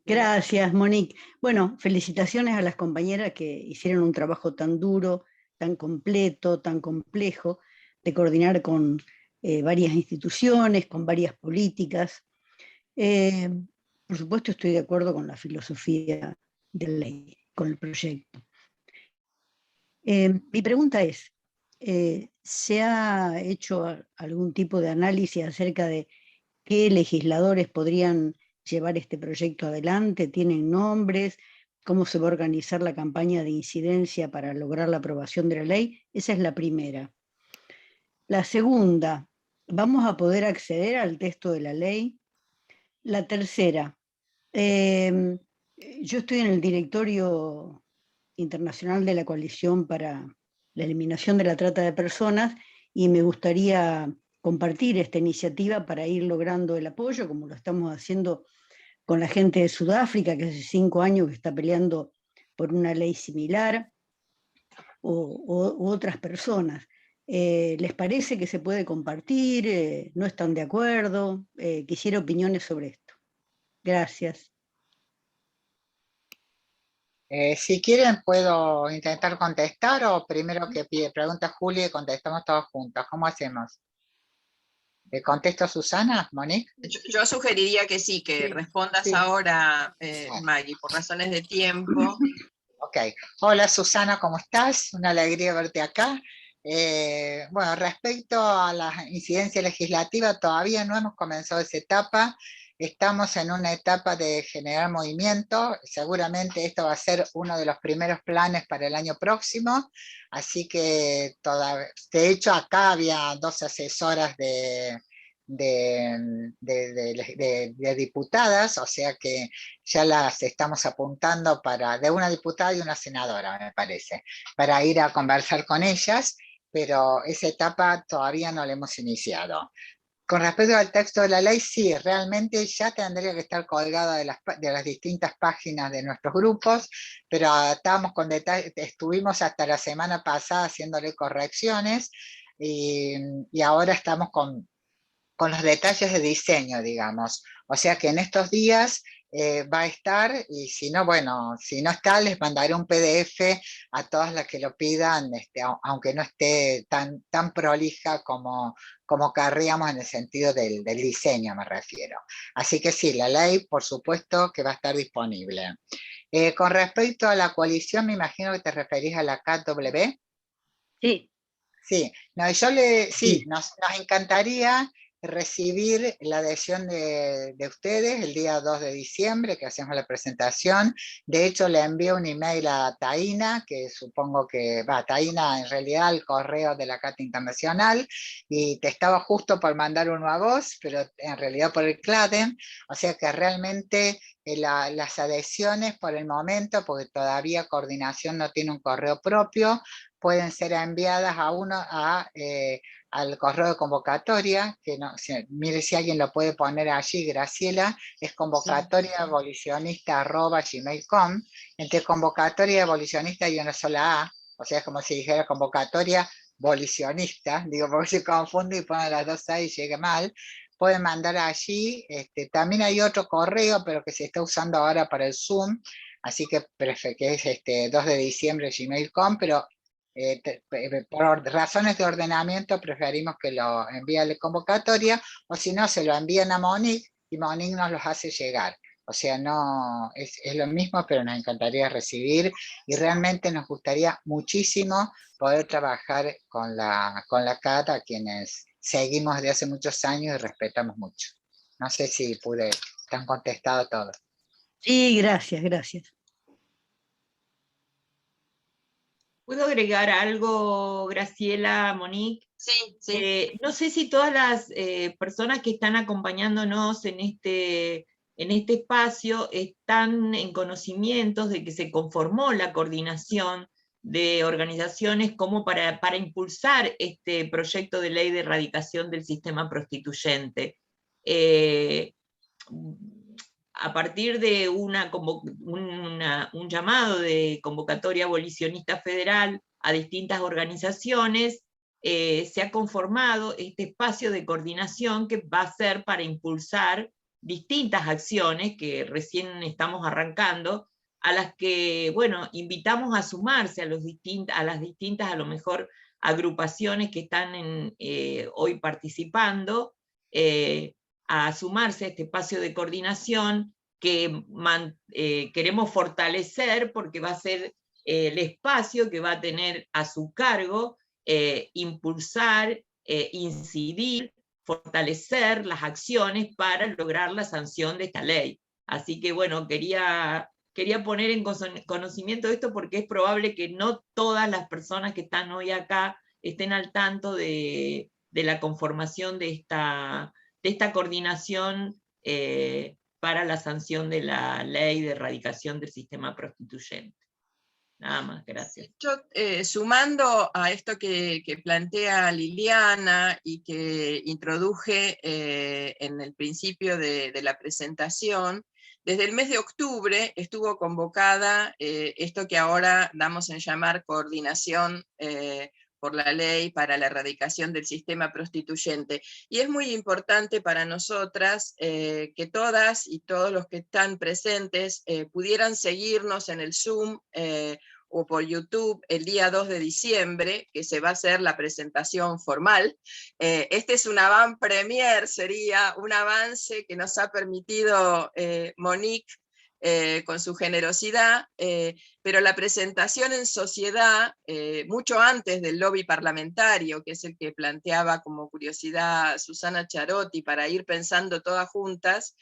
Gracias, Monique. Bueno, felicitaciones a las compañeras que hicieron un trabajo tan duro, tan completo, tan complejo, de coordinar con varias instituciones, con varias políticas. Por supuesto, estoy de acuerdo con la filosofía de la ley, con el proyecto. Mi pregunta es, ¿se ha hecho algún tipo de análisis acerca de qué legisladores podrían llevar este proyecto adelante? ¿Tienen nombres? ¿Cómo se va a organizar la campaña de incidencia para lograr la aprobación de la ley? Esa es la primera. La segunda, ¿vamos a poder acceder al texto de la ley? La tercera, yo estoy en el directorio internacional de la Coalición para la eliminación de la trata de personas, y me gustaría compartir esta iniciativa para ir logrando el apoyo, como lo estamos haciendo con la gente de Sudáfrica, que hace 5 años que está peleando por una ley similar, u otras personas. ¿Les parece que se puede compartir? ¿No están de acuerdo? Quisiera opiniones sobre esto. Gracias. Si quieren puedo intentar contestar, o primero que pregunta Julia y contestamos todos juntos. ¿Cómo hacemos? ¿Le contesto a Susana, Monique? Yo sugeriría que sí, que Sí, respondas sí. ahora, Maggie, por razones de tiempo. Ok. Hola Susana, ¿cómo estás? Una alegría verte acá. Bueno, respecto a la incidencia legislativa, todavía no hemos comenzado esa etapa. Estamos en una etapa de generar movimiento. Seguramente esto va a ser uno de los primeros planes para el año próximo. Así que, de hecho, acá había 2 asesoras de diputadas, o sea que ya las estamos apuntando de una diputada y una senadora, me parece, para ir a conversar con ellas, pero esa etapa todavía no la hemos iniciado. Con respecto al texto de la ley, sí, realmente ya tendría que estar colgada de las distintas páginas de nuestros grupos, pero estábamos con detalle, estuvimos hasta la semana pasada haciéndole correcciones, y ahora estamos con los detalles de diseño, digamos. O sea que en estos días va a estar, y si no, bueno, si no está, les mandaré un PDF a todas las que lo pidan, aunque no esté tan prolija como querríamos en el sentido del diseño, me refiero. Así que sí, la ley, por supuesto, que va a estar disponible. Con respecto a la coalición, me imagino que te referís a la KW. Sí. Sí, no, sí, nos encantaría recibir la adhesión de ustedes el día 2 de diciembre, que hacemos la presentación. De hecho, le envié un email a Taina, que supongo que va, Taina en realidad al correo de la Cata Internacional, y te estaba justo por mandar uno a vos, pero en realidad por el CLADEN, o sea que realmente las adhesiones por el momento, porque todavía Coordinación no tiene un correo propio, pueden ser enviadas al correo de convocatoria, que no, mire si alguien lo puede poner allí, Graciela, es convocatoriaabolicionista@gmail.com. Entre convocatoria y abolicionista hay una sola A, o sea, es como si dijera convocatoria abolicionista, digo, porque se confunde y ponen las 2 A y llega mal. Pueden mandar allí, también hay otro correo, pero que se está usando ahora para el Zoom, así que es 2 de diciembre gmail.com, pero por razones de ordenamiento preferimos que lo envíe a la convocatoria, o si no, se lo envían a Monique y Monique nos los hace llegar. O sea, no es lo mismo, pero nos encantaría recibir, y realmente nos gustaría muchísimo poder trabajar con la Cata, a quienes seguimos de hace muchos años y respetamos mucho. No sé si te han contestado todo. Sí, gracias. ¿Puedo agregar algo, Graciela, Monique? Sí. No sé si todas las personas que están acompañándonos en este espacio están en conocimientos de que se conformó la coordinación de organizaciones como para impulsar este proyecto de ley de erradicación del sistema prostituyente. A partir de un llamado de convocatoria abolicionista federal a distintas organizaciones, se ha conformado este espacio de coordinación que va a ser para impulsar distintas acciones que recién estamos arrancando, a las que, bueno, invitamos a sumarse a las distintas, a lo mejor, agrupaciones que están hoy participando, a sumarse a este espacio de coordinación que queremos fortalecer, porque va a ser el espacio que va a tener a su cargo impulsar, incidir, fortalecer las acciones para lograr la sanción de esta ley. Así que bueno, quería poner en conocimiento esto, porque es probable que no todas las personas que están hoy acá estén al tanto de la conformación de esta coordinación para la sanción de la ley de erradicación del sistema prostituyente. Nada más, gracias. Yo, sumando a esto que plantea Liliana y que introduje en el principio de la presentación, desde el mes de octubre estuvo convocada esto que ahora damos en llamar Coordinación por la Ley para la Erradicación del Sistema Prostituyente. Y es muy importante para nosotras que todas y todos los que están presentes pudieran seguirnos en el Zoom o por YouTube el día 2 de diciembre, que se va a hacer la presentación formal. Este es un avant-premier, sería un avance que nos ha permitido Monique con su generosidad, pero la presentación en sociedad, mucho antes del lobby parlamentario, que es el que planteaba como curiosidad Susana Charotti, para ir pensando todas juntas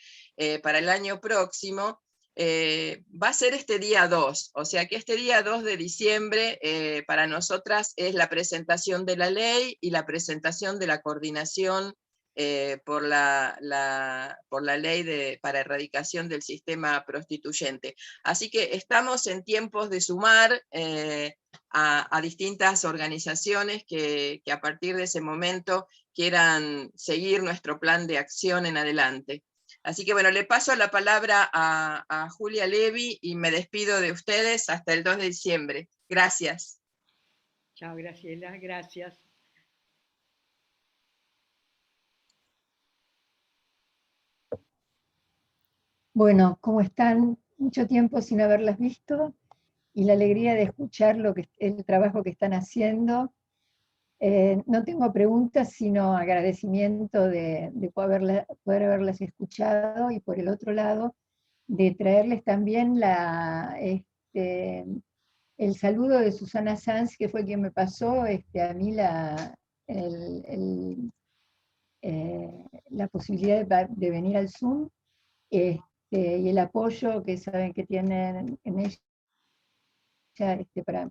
para el año próximo, va a ser este día 2, o sea que este día 2 de diciembre para nosotras es la presentación de la ley y la presentación de la coordinación por la ley para erradicación del sistema prostituyente. Así que estamos en tiempos de sumar a distintas organizaciones que a partir de ese momento quieran seguir nuestro plan de acción en adelante. Así que bueno, le paso la palabra a Julia Levi y me despido de ustedes hasta el 2 de diciembre. Gracias. Chao, Graciela, gracias. Bueno, ¿cómo están? Mucho tiempo sin haberlas visto y la alegría de escuchar el trabajo que están haciendo. No tengo preguntas, sino agradecimiento de poder haberlas escuchado, y por el otro lado, de traerles también el saludo de Susana Sanz, que fue quien me pasó a mí la posibilidad de venir al Zoom, y el apoyo que saben que tienen en ella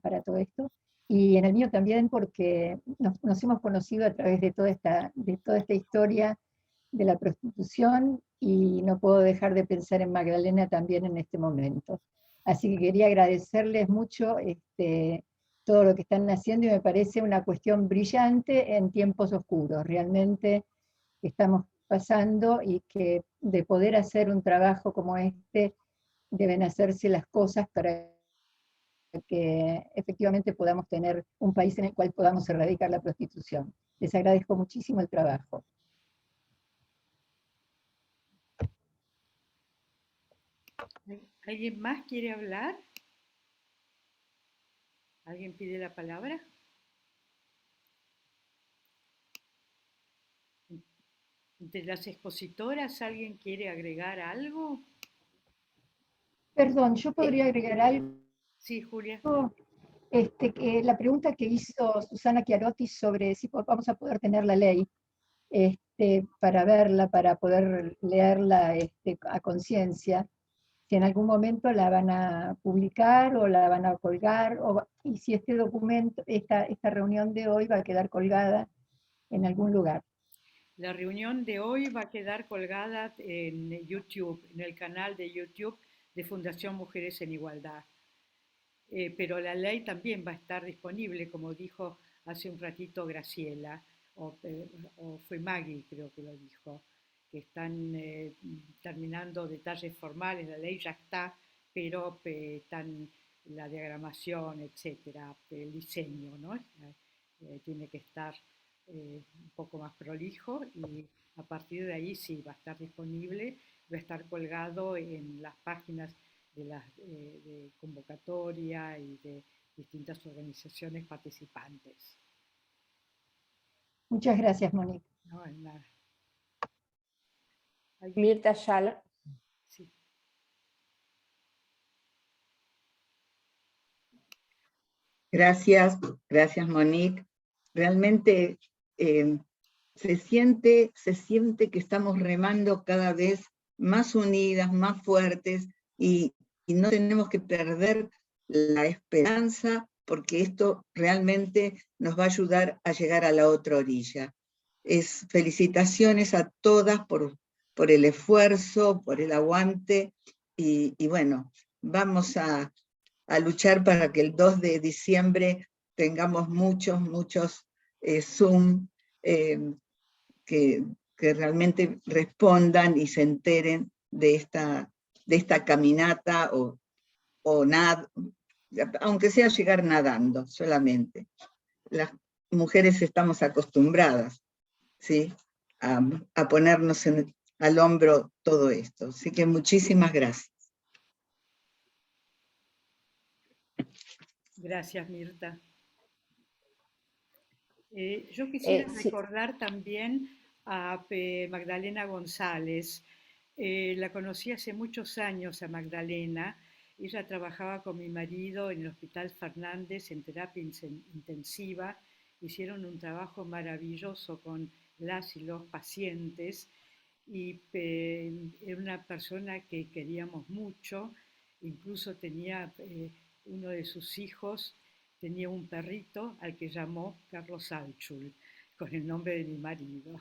para todo esto. Y en el mío también, porque nos hemos conocido a través de toda esta historia de la prostitución, y no puedo dejar de pensar en Magdalena también en este momento. Así que quería agradecerles mucho todo lo que están haciendo, y me parece una cuestión brillante en tiempos oscuros. Realmente estamos pasando, y que de poder hacer un trabajo como este, deben hacerse las cosas para que efectivamente podamos tener un país en el cual podamos erradicar la prostitución. Les agradezco muchísimo el trabajo. ¿Alguien más quiere hablar? ¿Alguien pide la palabra? ¿De las expositoras alguien quiere agregar algo? Perdón, ¿yo podría agregar algo? Sí, Julia. Que la pregunta que hizo Susana Chiarotti sobre si vamos a poder tener la ley para verla, para poder leerla a conciencia, si en algún momento la van a publicar o la van a colgar, y si este documento, esta reunión de hoy va a quedar colgada en algún lugar. La reunión de hoy va a quedar colgada en YouTube, en el canal de YouTube de Fundación Mujeres en Igualdad. Pero la ley también va a estar disponible, como dijo hace un ratito Graciela, o fue Maggie, creo que lo dijo, que están terminando detalles formales. La ley ya está, pero están la diagramación, etcétera, el diseño, ¿no? Tiene que estar un poco más prolijo, y a partir de ahí sí va a estar disponible, va a estar colgado en las páginas de convocatoria y de distintas organizaciones participantes. Muchas gracias, Monique. No, nada. Mirta Yala. Sí. Gracias Monique. Realmente se siente que estamos remando cada vez más unidas, más fuertes, y no tenemos que perder la esperanza, porque esto realmente nos va a ayudar a llegar a la otra orilla. Felicitaciones a todas por el esfuerzo, por el aguante, y bueno, vamos a luchar para que el 2 de diciembre tengamos muchos Zoom que realmente respondan y se enteren de esta caminata o nada, aunque sea llegar nadando solamente. Las mujeres estamos acostumbradas, ¿sí?, a ponernos al hombro todo esto. Así que muchísimas gracias. Gracias, Mirta. Yo quisiera recordar también a Magdalena González. La conocí hace muchos años a Magdalena. Ella trabajaba con mi marido en el Hospital Fernández en terapia intensiva. Hicieron un trabajo maravilloso con las y los pacientes y era una persona que queríamos mucho. Incluso tenía uno de sus hijos, tenía un perrito al que llamó Carlos Alchul, con el nombre de mi marido.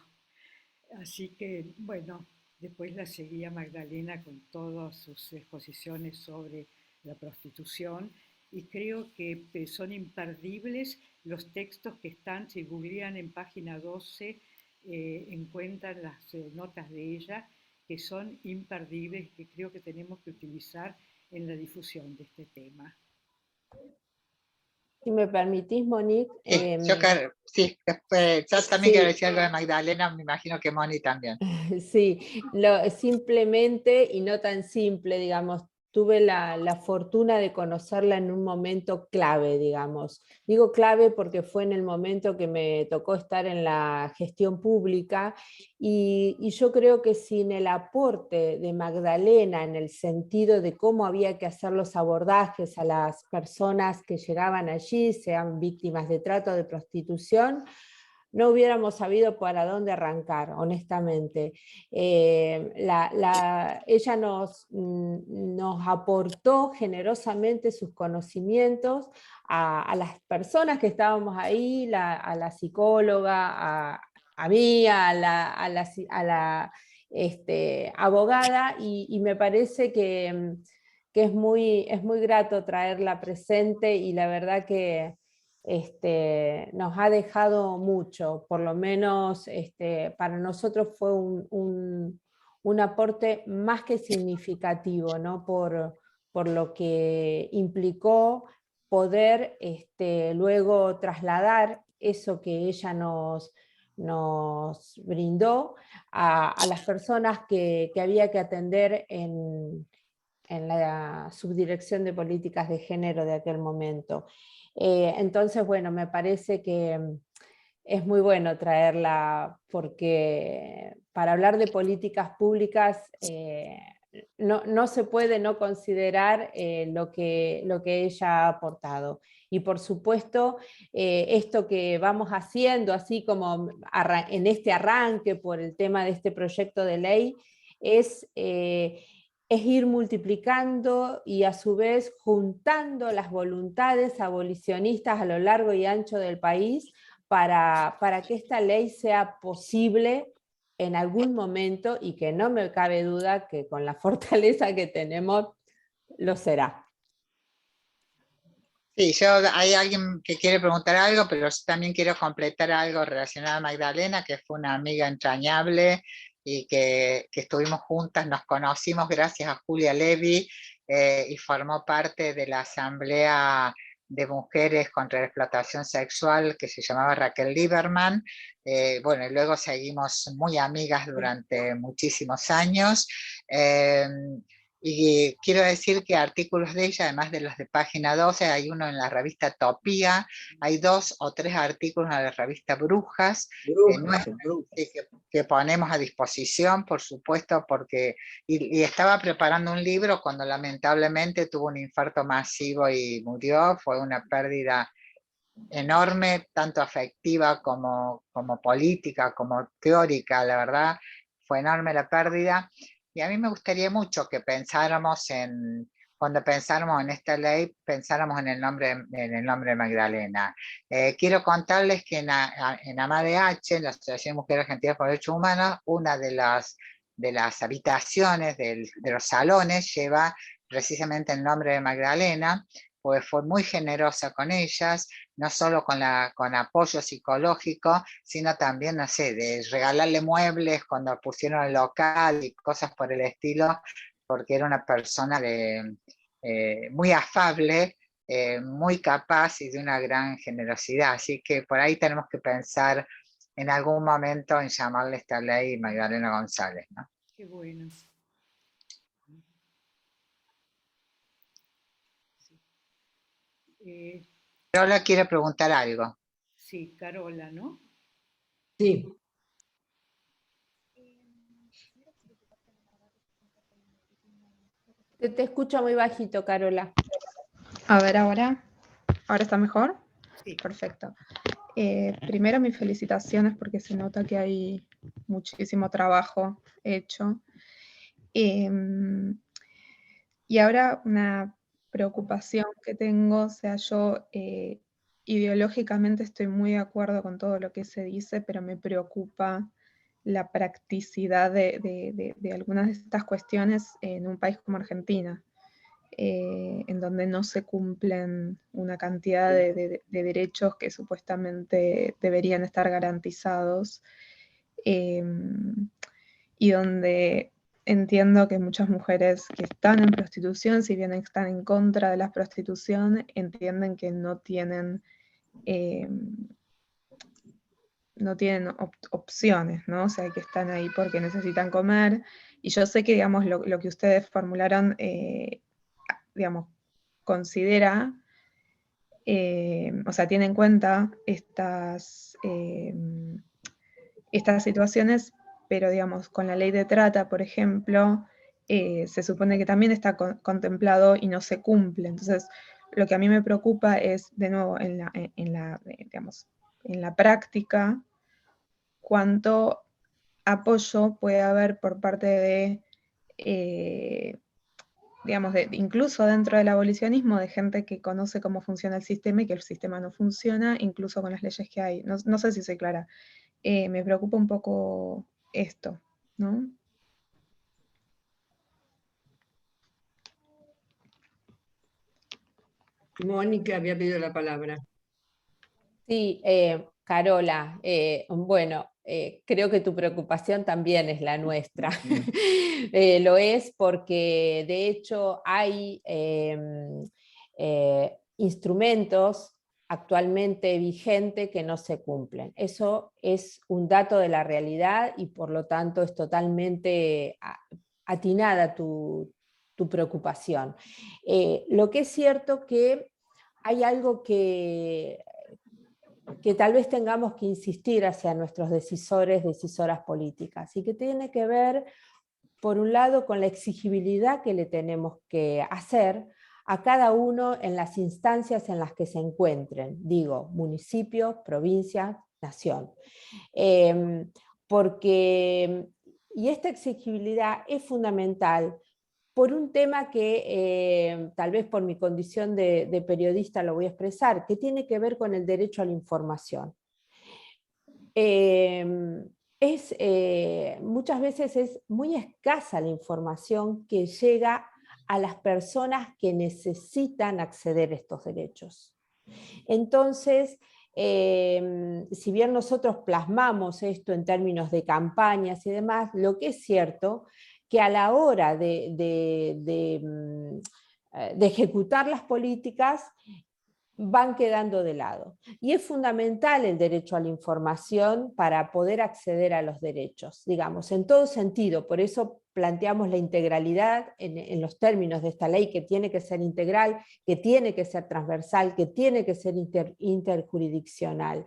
Así que, bueno, después la seguía Magdalena con todas sus exposiciones sobre la prostitución y creo que son imperdibles los textos que están, si googlean en página 12, encuentran las notas de ella, que son imperdibles, que creo que tenemos que utilizar en la difusión de este tema. Si me permitís, Monique. Yo también quiero decir algo de Magdalena, me imagino que Moni también. Sí, simplemente y no tan simple, digamos, tuve la fortuna de conocerla en un momento clave, digamos. Digo clave porque fue en el momento que me tocó estar en la gestión pública y yo creo que sin el aporte de Magdalena en el sentido de cómo había que hacer los abordajes a las personas que llegaban allí, sean víctimas de trata o de prostitución, no hubiéramos sabido para dónde arrancar, honestamente. Ella nos aportó generosamente sus conocimientos a las personas que estábamos ahí, a la psicóloga, a mí, a la abogada, y me parece que es muy grato traerla presente, y la verdad que nos ha dejado mucho, por lo menos para nosotros fue un aporte más que significativo, ¿no? por lo que implicó poder luego trasladar eso que ella nos brindó a las personas que había que atender en la Subdirección de Políticas de Género de aquel momento. Entonces, bueno, me parece que es muy bueno traerla porque para hablar de políticas públicas no se puede no considerar lo que ella ha aportado. Y por supuesto, esto que vamos haciendo, así como en este arranque por el tema de este proyecto de ley, es ir multiplicando y a su vez juntando las voluntades abolicionistas a lo largo y ancho del país para que esta ley sea posible en algún momento, y que no me cabe duda que con la fortaleza que tenemos lo será. Sí, hay alguien que quiere preguntar algo, pero yo también quiero completar algo relacionado a Magdalena, que fue una amiga entrañable y que estuvimos juntas, nos conocimos gracias a Julia Levy y formó parte de la Asamblea de Mujeres contra la Explotación Sexual que se llamaba Raquel Lieberman. Bueno, y luego seguimos muy amigas durante muchísimos años. Y quiero decir que artículos de ella, además de los de página 12, hay uno en la revista Topía, hay 2 o 3 artículos en la revista Brujas, que ponemos a disposición, por supuesto, porque y estaba preparando un libro cuando lamentablemente tuvo un infarto masivo y murió. Fue una pérdida enorme, tanto afectiva como política, como teórica, la verdad, fue enorme la pérdida. Y a mí me gustaría mucho que pensáramos cuando pensáramos en esta ley, pensáramos en el nombre de Magdalena. Quiero contarles que en AMADH, en la Asociación de Mujeres Argentinas por Derechos Humanos, una de las habitaciones de los salones lleva precisamente el nombre de Magdalena, porque fue muy generosa con ellas, no solo con apoyo psicológico, sino también, no sé, de regalarle muebles cuando pusieron el local y cosas por el estilo, porque era una persona muy afable, muy capaz y de una gran generosidad. Así que por ahí tenemos que pensar en algún momento en llamarle esta ley Magdalena González, ¿no? Qué bueno. Sí. Carola quiere preguntar algo. Sí, Carola, ¿no? Sí. Te escucho muy bajito, Carola. A ver, ahora está mejor. Sí. Perfecto. Primero, mis felicitaciones porque se nota que hay muchísimo trabajo hecho. Y ahora una preocupación que tengo, o sea, yo ideológicamente estoy muy de acuerdo con todo lo que se dice, pero me preocupa la practicidad de algunas de estas cuestiones en un país como Argentina, en donde no se cumplen una cantidad de derechos que supuestamente deberían estar garantizados, y donde entiendo que muchas mujeres que están en prostitución, si bien están en contra de la prostitución, entienden que no tienen opciones, ¿no? O sea, que están ahí porque necesitan comer. Y yo sé que, digamos, lo que ustedes formularon, digamos, considera, o sea, tiene en cuenta estas situaciones, pero, digamos, con la ley de trata, por ejemplo, se supone que también está contemplado y no se cumple. Entonces, lo que a mí me preocupa es, de nuevo, digamos, en la práctica, cuánto apoyo puede haber por parte de, digamos, incluso dentro del abolicionismo, de gente que conoce cómo funciona el sistema y que el sistema no funciona, incluso con las leyes que hay. No sé si soy clara. Me preocupa un poco esto, ¿no? Mónica había pedido la palabra. Sí, Carola, bueno, creo que tu preocupación también es la nuestra. Lo es porque de hecho hay instrumentos actualmente vigentes que no se cumplen. Eso es un dato de la realidad y por lo tanto es totalmente atinada tu preocupación. Lo que es cierto que hay algo que tal vez tengamos que insistir hacia nuestros decisores, decisoras políticas, y que tiene que ver, por un lado, con la exigibilidad que le tenemos que hacer a cada uno en las instancias en las que se encuentren, digo, municipio, provincia, nación. Y esta exigibilidad es fundamental por un tema que tal vez por mi condición de periodista lo voy a expresar, que tiene que ver con el derecho a la información. Muchas veces es muy escasa la información que llega a las personas que necesitan acceder a estos derechos. Entonces, si bien nosotros plasmamos esto en términos de campañas y demás, lo que es cierto que a la hora de ejecutar las políticas van quedando de lado. Y es fundamental el derecho a la información para poder acceder a los derechos, digamos, en todo sentido. Por eso planteamos la integralidad en los términos de esta ley, que tiene que ser integral, que tiene que ser transversal, que tiene que ser interjurisdiccional.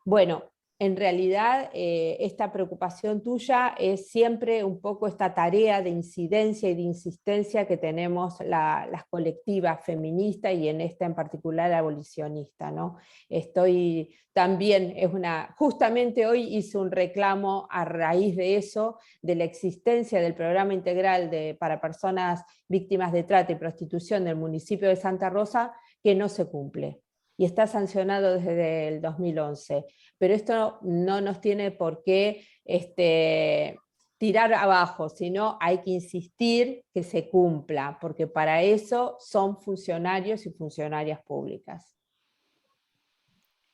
Bueno, en realidad esta preocupación tuya es siempre un poco esta tarea de incidencia y de insistencia que tenemos las colectivas feministas y en esta en particular abolicionista, ¿no? Estoy también, justamente hoy hice un reclamo a raíz de eso, de la existencia del programa integral para personas víctimas de trata y prostitución del municipio de Santa Rosa, que no se cumple. Y está sancionado desde el 2011. Pero esto no nos tiene por qué tirar abajo, sino hay que insistir que se cumpla, porque para eso son funcionarios y funcionarias públicas.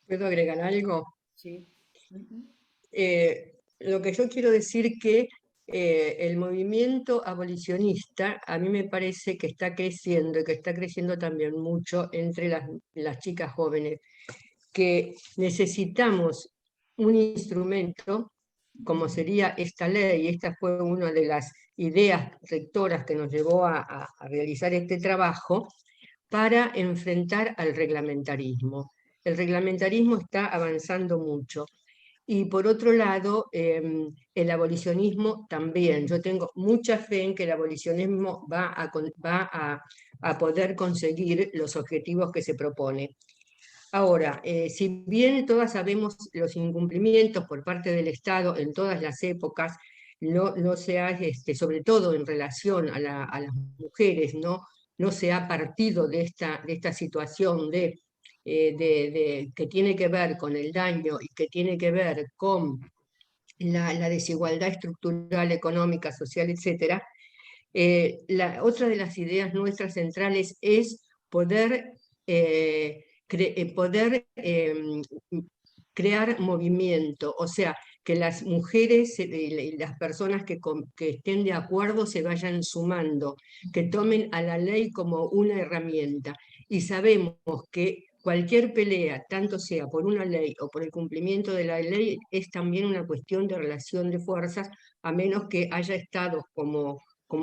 ¿Puedo agregar algo? Sí. Lo que yo quiero decir que el movimiento abolicionista a mí me parece que está creciendo y que está creciendo también mucho entre las chicas jóvenes, que necesitamos un instrumento como sería esta ley. Esta fue una de las ideas rectoras que nos llevó a realizar este trabajo para enfrentar al reglamentarismo. El reglamentarismo está avanzando mucho. Y por otro lado, el abolicionismo también. Yo tengo mucha fe en que el abolicionismo va a poder conseguir los objetivos que se propone. Ahora, si bien todas sabemos los incumplimientos por parte del Estado en todas las épocas, no se ha, sobre todo en relación a las mujeres, no se ha partido de esta situación que tiene que ver con el daño y que tiene que ver con la desigualdad estructural, económica, social, etc. Otra de las ideas nuestras centrales es poder crear movimiento, o sea, que las mujeres y las personas que estén de acuerdo se vayan sumando, que tomen a la ley como una herramienta. Y sabemos que cualquier pelea, tanto sea por una ley o por el cumplimiento de la ley, es también una cuestión de relación de fuerzas, a menos que haya estados como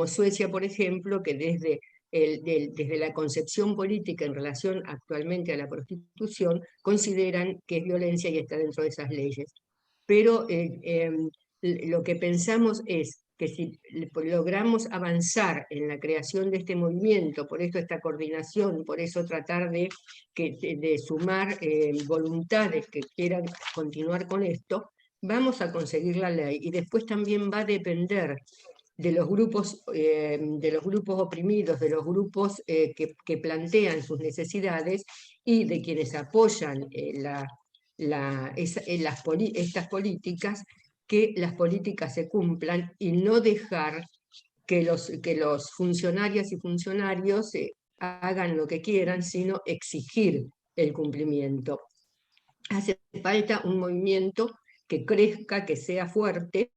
Suecia, por ejemplo, que desde la concepción política en relación actualmente a la prostitución, consideran que es violencia y está dentro de esas leyes. Pero lo que pensamos es que si logramos avanzar en la creación de este movimiento, por eso esta coordinación, por eso tratar de sumar voluntades que quieran continuar con esto, vamos a conseguir la ley. Y después también va a depender de los grupos oprimidos, de los grupos que plantean sus necesidades y de quienes apoyan estas políticas, que las políticas se cumplan y no dejar que los funcionarias y funcionarios hagan lo que quieran, sino exigir el cumplimiento. Hace falta un movimiento que crezca, que sea fuerte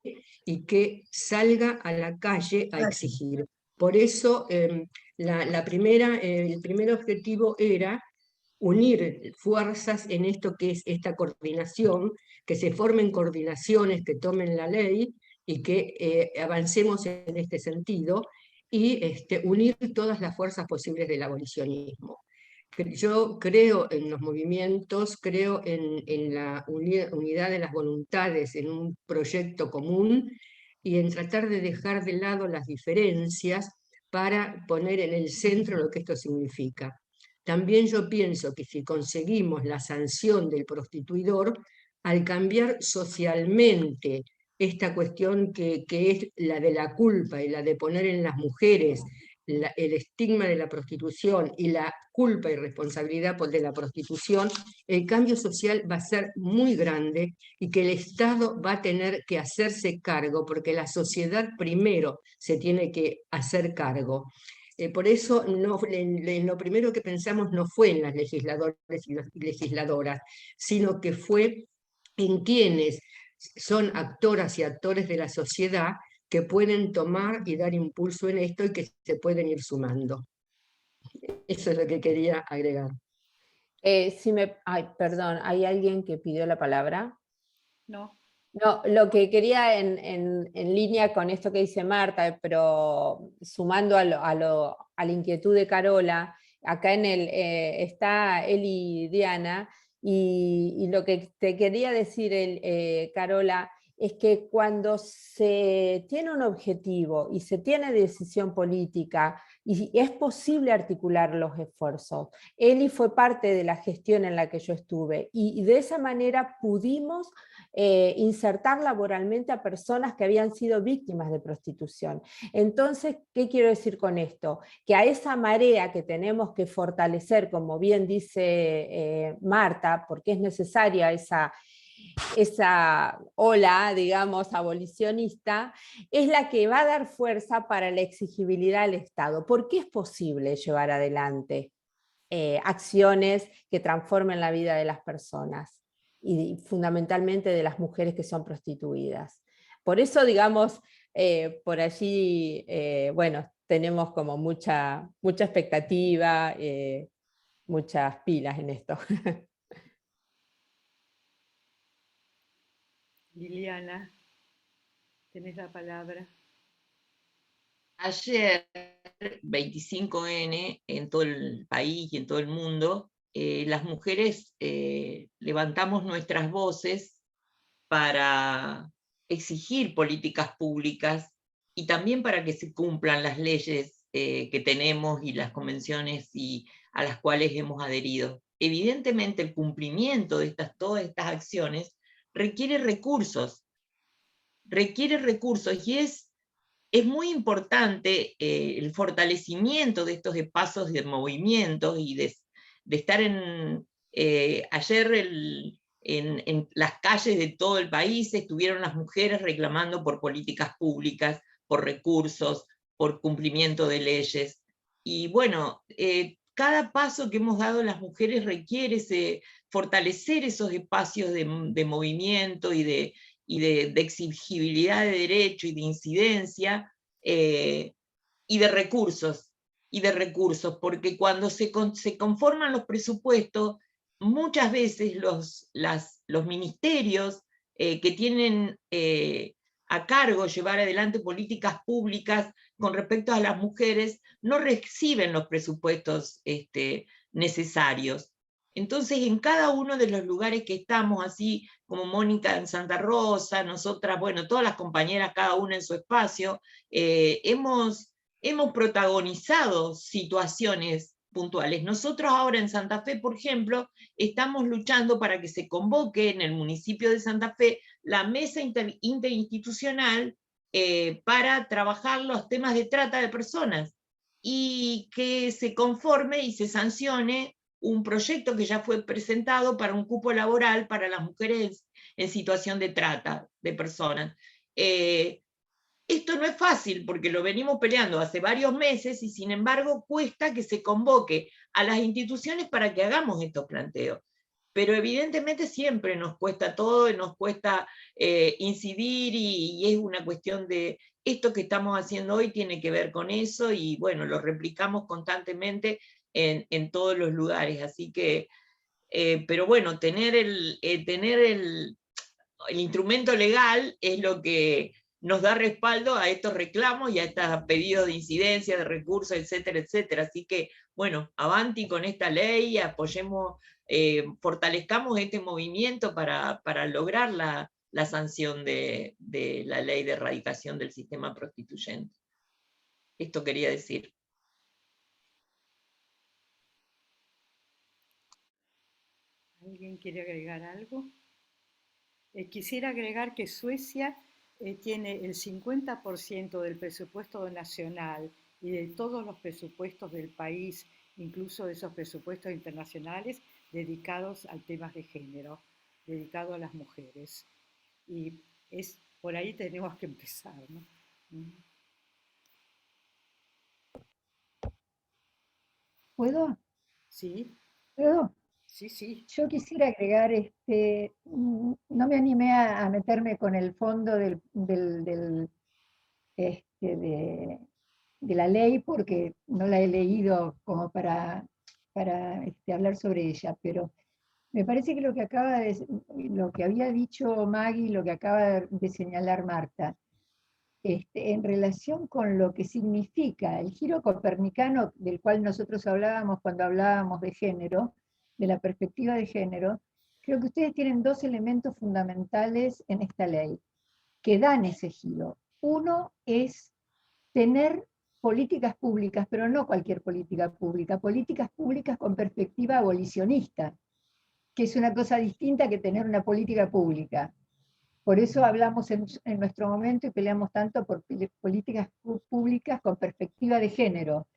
y que salga a la calle a exigir. Por eso el primer objetivo era unir fuerzas en esto que es esta coordinación, que se formen coordinaciones que tomen la ley y que avancemos en este sentido, y unir todas las fuerzas posibles del abolicionismo. Yo creo en los movimientos, creo en la unidad de las voluntades, en un proyecto común y en tratar de dejar de lado las diferencias para poner en el centro lo que esto significa. También yo pienso que si conseguimos la sanción del prostituidor, al cambiar socialmente esta cuestión que es la de la culpa y la de poner en las mujeres el estigma de la prostitución y la culpa y responsabilidad de la prostitución, el cambio social va a ser muy grande y que el Estado va a tener que hacerse cargo, porque la sociedad primero se tiene que hacer cargo. Por eso lo primero que pensamos no fue en las legisladores y las legisladoras, sino que fue en quienes son actoras y actores de la sociedad que pueden tomar y dar impulso en esto y que se pueden ir sumando. Eso es lo que quería agregar. Perdón, ¿hay alguien que pidió la palabra? No. No, lo que quería en línea con esto que dice Marta, pero sumando a la inquietud de Carola, acá está Eli Diana, y lo que te quería decir, Carola, es que cuando se tiene un objetivo y se tiene decisión política y es posible articular los esfuerzos. Eli fue parte de la gestión en la que yo estuve y de esa manera pudimos insertar laboralmente a personas que habían sido víctimas de prostitución. Entonces, ¿qué quiero decir con esto? Que a esa marea que tenemos que fortalecer, como bien dice Marta, porque es necesaria esa ola, digamos, abolicionista, es la que va a dar fuerza para la exigibilidad al Estado. ¿Por qué es posible llevar adelante acciones que transformen la vida de las personas y fundamentalmente de las mujeres que son prostituidas? Por eso, digamos, por allí, bueno, tenemos como mucha expectativa, muchas pilas en esto. Liliana, tenés la palabra. Ayer, 25N, en todo el país y en todo el mundo, las mujeres levantamos nuestras voces para exigir políticas públicas y también para que se cumplan las leyes que tenemos y las convenciones a las cuales hemos adherido. Evidentemente, el cumplimiento de todas estas acciones requiere recursos y es muy importante el fortalecimiento de estos espacios de movimiento y de estar ayer en las calles de todo el país estuvieron las mujeres reclamando por políticas públicas, por recursos, por cumplimiento de leyes. Y bueno, cada paso que hemos dado las mujeres requiere fortalecer esos espacios de movimiento y de exigibilidad de derecho y de incidencia, y de recursos, porque cuando se conforman los presupuestos, muchas veces los ministerios que tienen a cargo llevar adelante políticas públicas con respecto a las mujeres no reciben los presupuestos necesarios. Entonces, en cada uno de los lugares que estamos, así como Mónica en Santa Rosa, nosotras, bueno, todas las compañeras, cada una en su espacio, hemos protagonizado situaciones puntuales. Nosotros ahora en Santa Fe, por ejemplo, estamos luchando para que se convoque en el municipio de Santa Fe la mesa interinstitucional para trabajar los temas de trata de personas y que se conforme y se sancione un proyecto que ya fue presentado para un cupo laboral para las mujeres en situación de trata de personas. Esto no es fácil porque lo venimos peleando hace varios meses y sin embargo cuesta que se convoque a las instituciones para que hagamos estos planteos. Pero evidentemente siempre nos cuesta todo, nos cuesta incidir y es una cuestión de esto que estamos haciendo hoy tiene que ver con eso y bueno, lo replicamos constantemente en todos los lugares. Así que, pero bueno, tener el instrumento legal es lo que nos da respaldo a estos reclamos y a estos pedidos de incidencia, de recursos, etcétera, etcétera. Así que, bueno, avanti con esta ley, apoyemos, fortalezcamos este movimiento para lograr la sanción de la ley de erradicación del sistema prostituyente. Esto quería decir. ¿Alguien quiere agregar algo? Quisiera agregar que Suecia tiene el 50% del presupuesto nacional y de todos los presupuestos del país, incluso de esos presupuestos internacionales, dedicados al tema de género, dedicados a las mujeres. Y por ahí tenemos que empezar, ¿no? ¿Puedo? Sí. ¿Puedo? Sí, sí. Yo quisiera agregar, no me animé a meterme con el fondo de la ley porque no la he leído como para hablar sobre ella, pero me parece que lo que había dicho Maggie, lo que acaba de señalar Marta, en relación con lo que significa el giro copernicano del cual nosotros hablábamos cuando hablábamos de género, de la perspectiva de género, creo que ustedes tienen dos elementos fundamentales en esta ley que dan ese giro. Uno es tener políticas públicas, pero no cualquier política pública, políticas públicas con perspectiva abolicionista, que es una cosa distinta que tener una política pública. Por eso hablamos en nuestro momento y peleamos tanto por políticas públicas con perspectiva de género.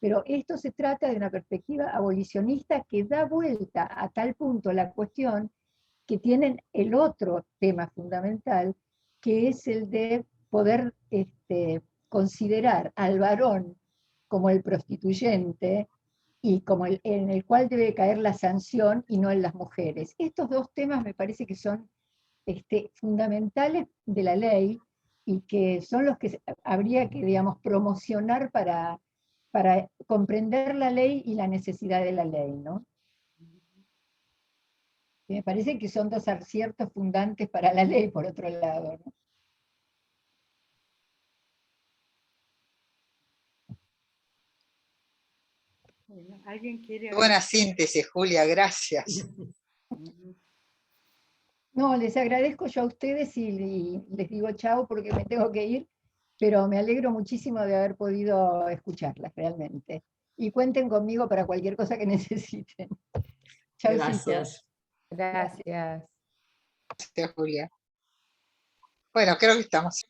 Pero esto se trata de una perspectiva abolicionista que da vuelta a tal punto la cuestión que tienen el otro tema fundamental, que es el de poder considerar al varón como el prostituyente y como en el cual debe caer la sanción y no en las mujeres. Estos dos temas me parece que son fundamentales de la ley y que son los que habría que, digamos, promocionar para comprender la ley y la necesidad de la ley, ¿no? Y me parece que son dos aciertos fundantes para la ley, por otro lado, ¿no? Bueno, ¿alguien quiere? Qué buena síntesis, Julia, gracias. No, les agradezco yo a ustedes y les digo chao porque me tengo que ir, pero me alegro muchísimo de haber podido escucharlas realmente. Y cuenten conmigo para cualquier cosa que necesiten. Chao. Gracias. Gracias. Gracias, Julia. Bueno, creo que estamos.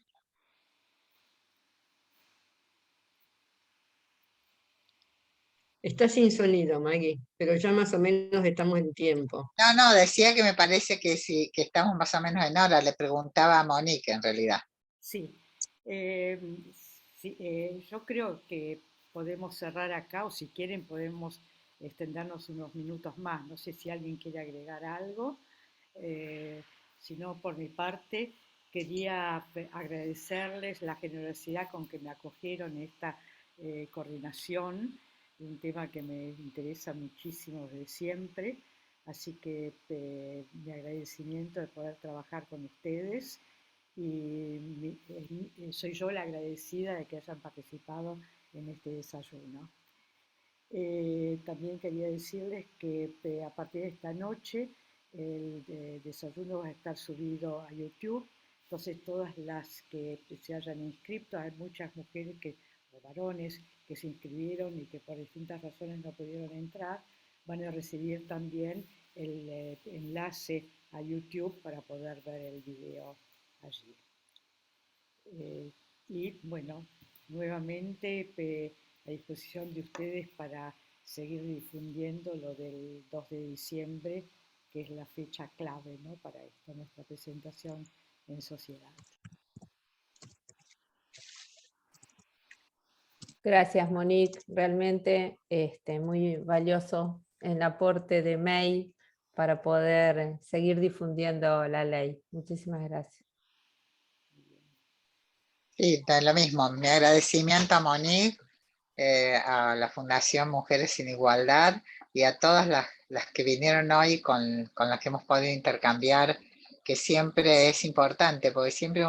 Está sin sonido, Maggie, pero ya más o menos estamos en tiempo. No, decía que me parece que sí, que estamos más o menos en hora. Le preguntaba a Monique, en realidad. Sí. Yo creo que podemos cerrar acá, o si quieren podemos extendernos unos minutos más. No sé si alguien quiere agregar algo. Si no, por mi parte, quería agradecerles la generosidad con que me acogieron esta coordinación, un tema que me interesa muchísimo desde siempre, así que mi agradecimiento de poder trabajar con ustedes y soy yo la agradecida de que hayan participado en este desayuno. También quería decirles que a partir de esta noche el desayuno va a estar subido a YouTube, entonces todas las que se hayan inscrito, hay muchas mujeres o varones que se inscribieron y que por distintas razones no pudieron entrar, van a recibir también el enlace a YouTube para poder ver el video allí. Y bueno, nuevamente a disposición de ustedes para seguir difundiendo lo del 2 de diciembre, que es la fecha clave, ¿no?, para esto, nuestra presentación en sociedad. Gracias, Monique. Realmente muy valioso el aporte de May para poder seguir difundiendo la ley. Muchísimas gracias. Sí, lo mismo. Mi agradecimiento a Monique, a la Fundación Mujeres sin Igualdad y a todas las que vinieron hoy con las que hemos podido intercambiar, que siempre es importante, porque siempre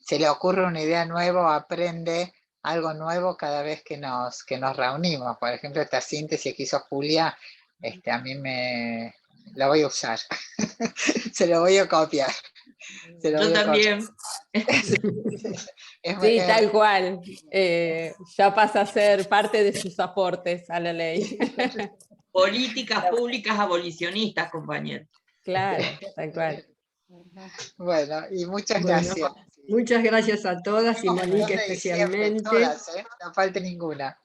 se le ocurre una idea nueva, aprende algo nuevo cada vez que nos reunimos. Por ejemplo, esta síntesis que hizo Julia, a mí la voy a usar, se lo voy a copiar. Yo también. Sí, tal cual. Ya pasa a ser parte de sus aportes a la ley. Políticas públicas abolicionistas, compañeros. Claro, tal cual. Bueno, y muchas gracias. Muchas gracias a todas y Monique especialmente. Todas, no falte ninguna.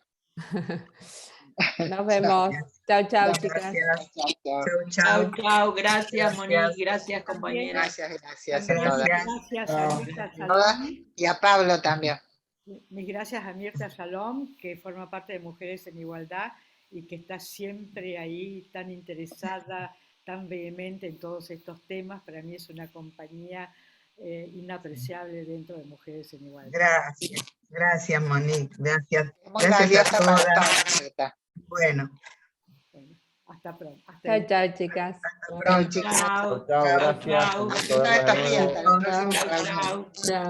Nos vemos. Chao, chao, chicas. Chao. Gracias, Monique. Gracias, compañeras. Gracias a todas. Gracias a Mirta Shalom. Y a Pablo también. Mis gracias a Mirta Shalom, que forma parte de Mujeres en Igualdad y que está siempre ahí tan interesada, tan vehemente en todos estos temas. Para mí es una compañía inapreciable dentro de Mujeres en Igualdad. Gracias Monique, gracias Gracias a todas. Bueno, hasta pronto. Chao, chao, chicas. Hasta pronto. Chao, gracias. chao. Chao.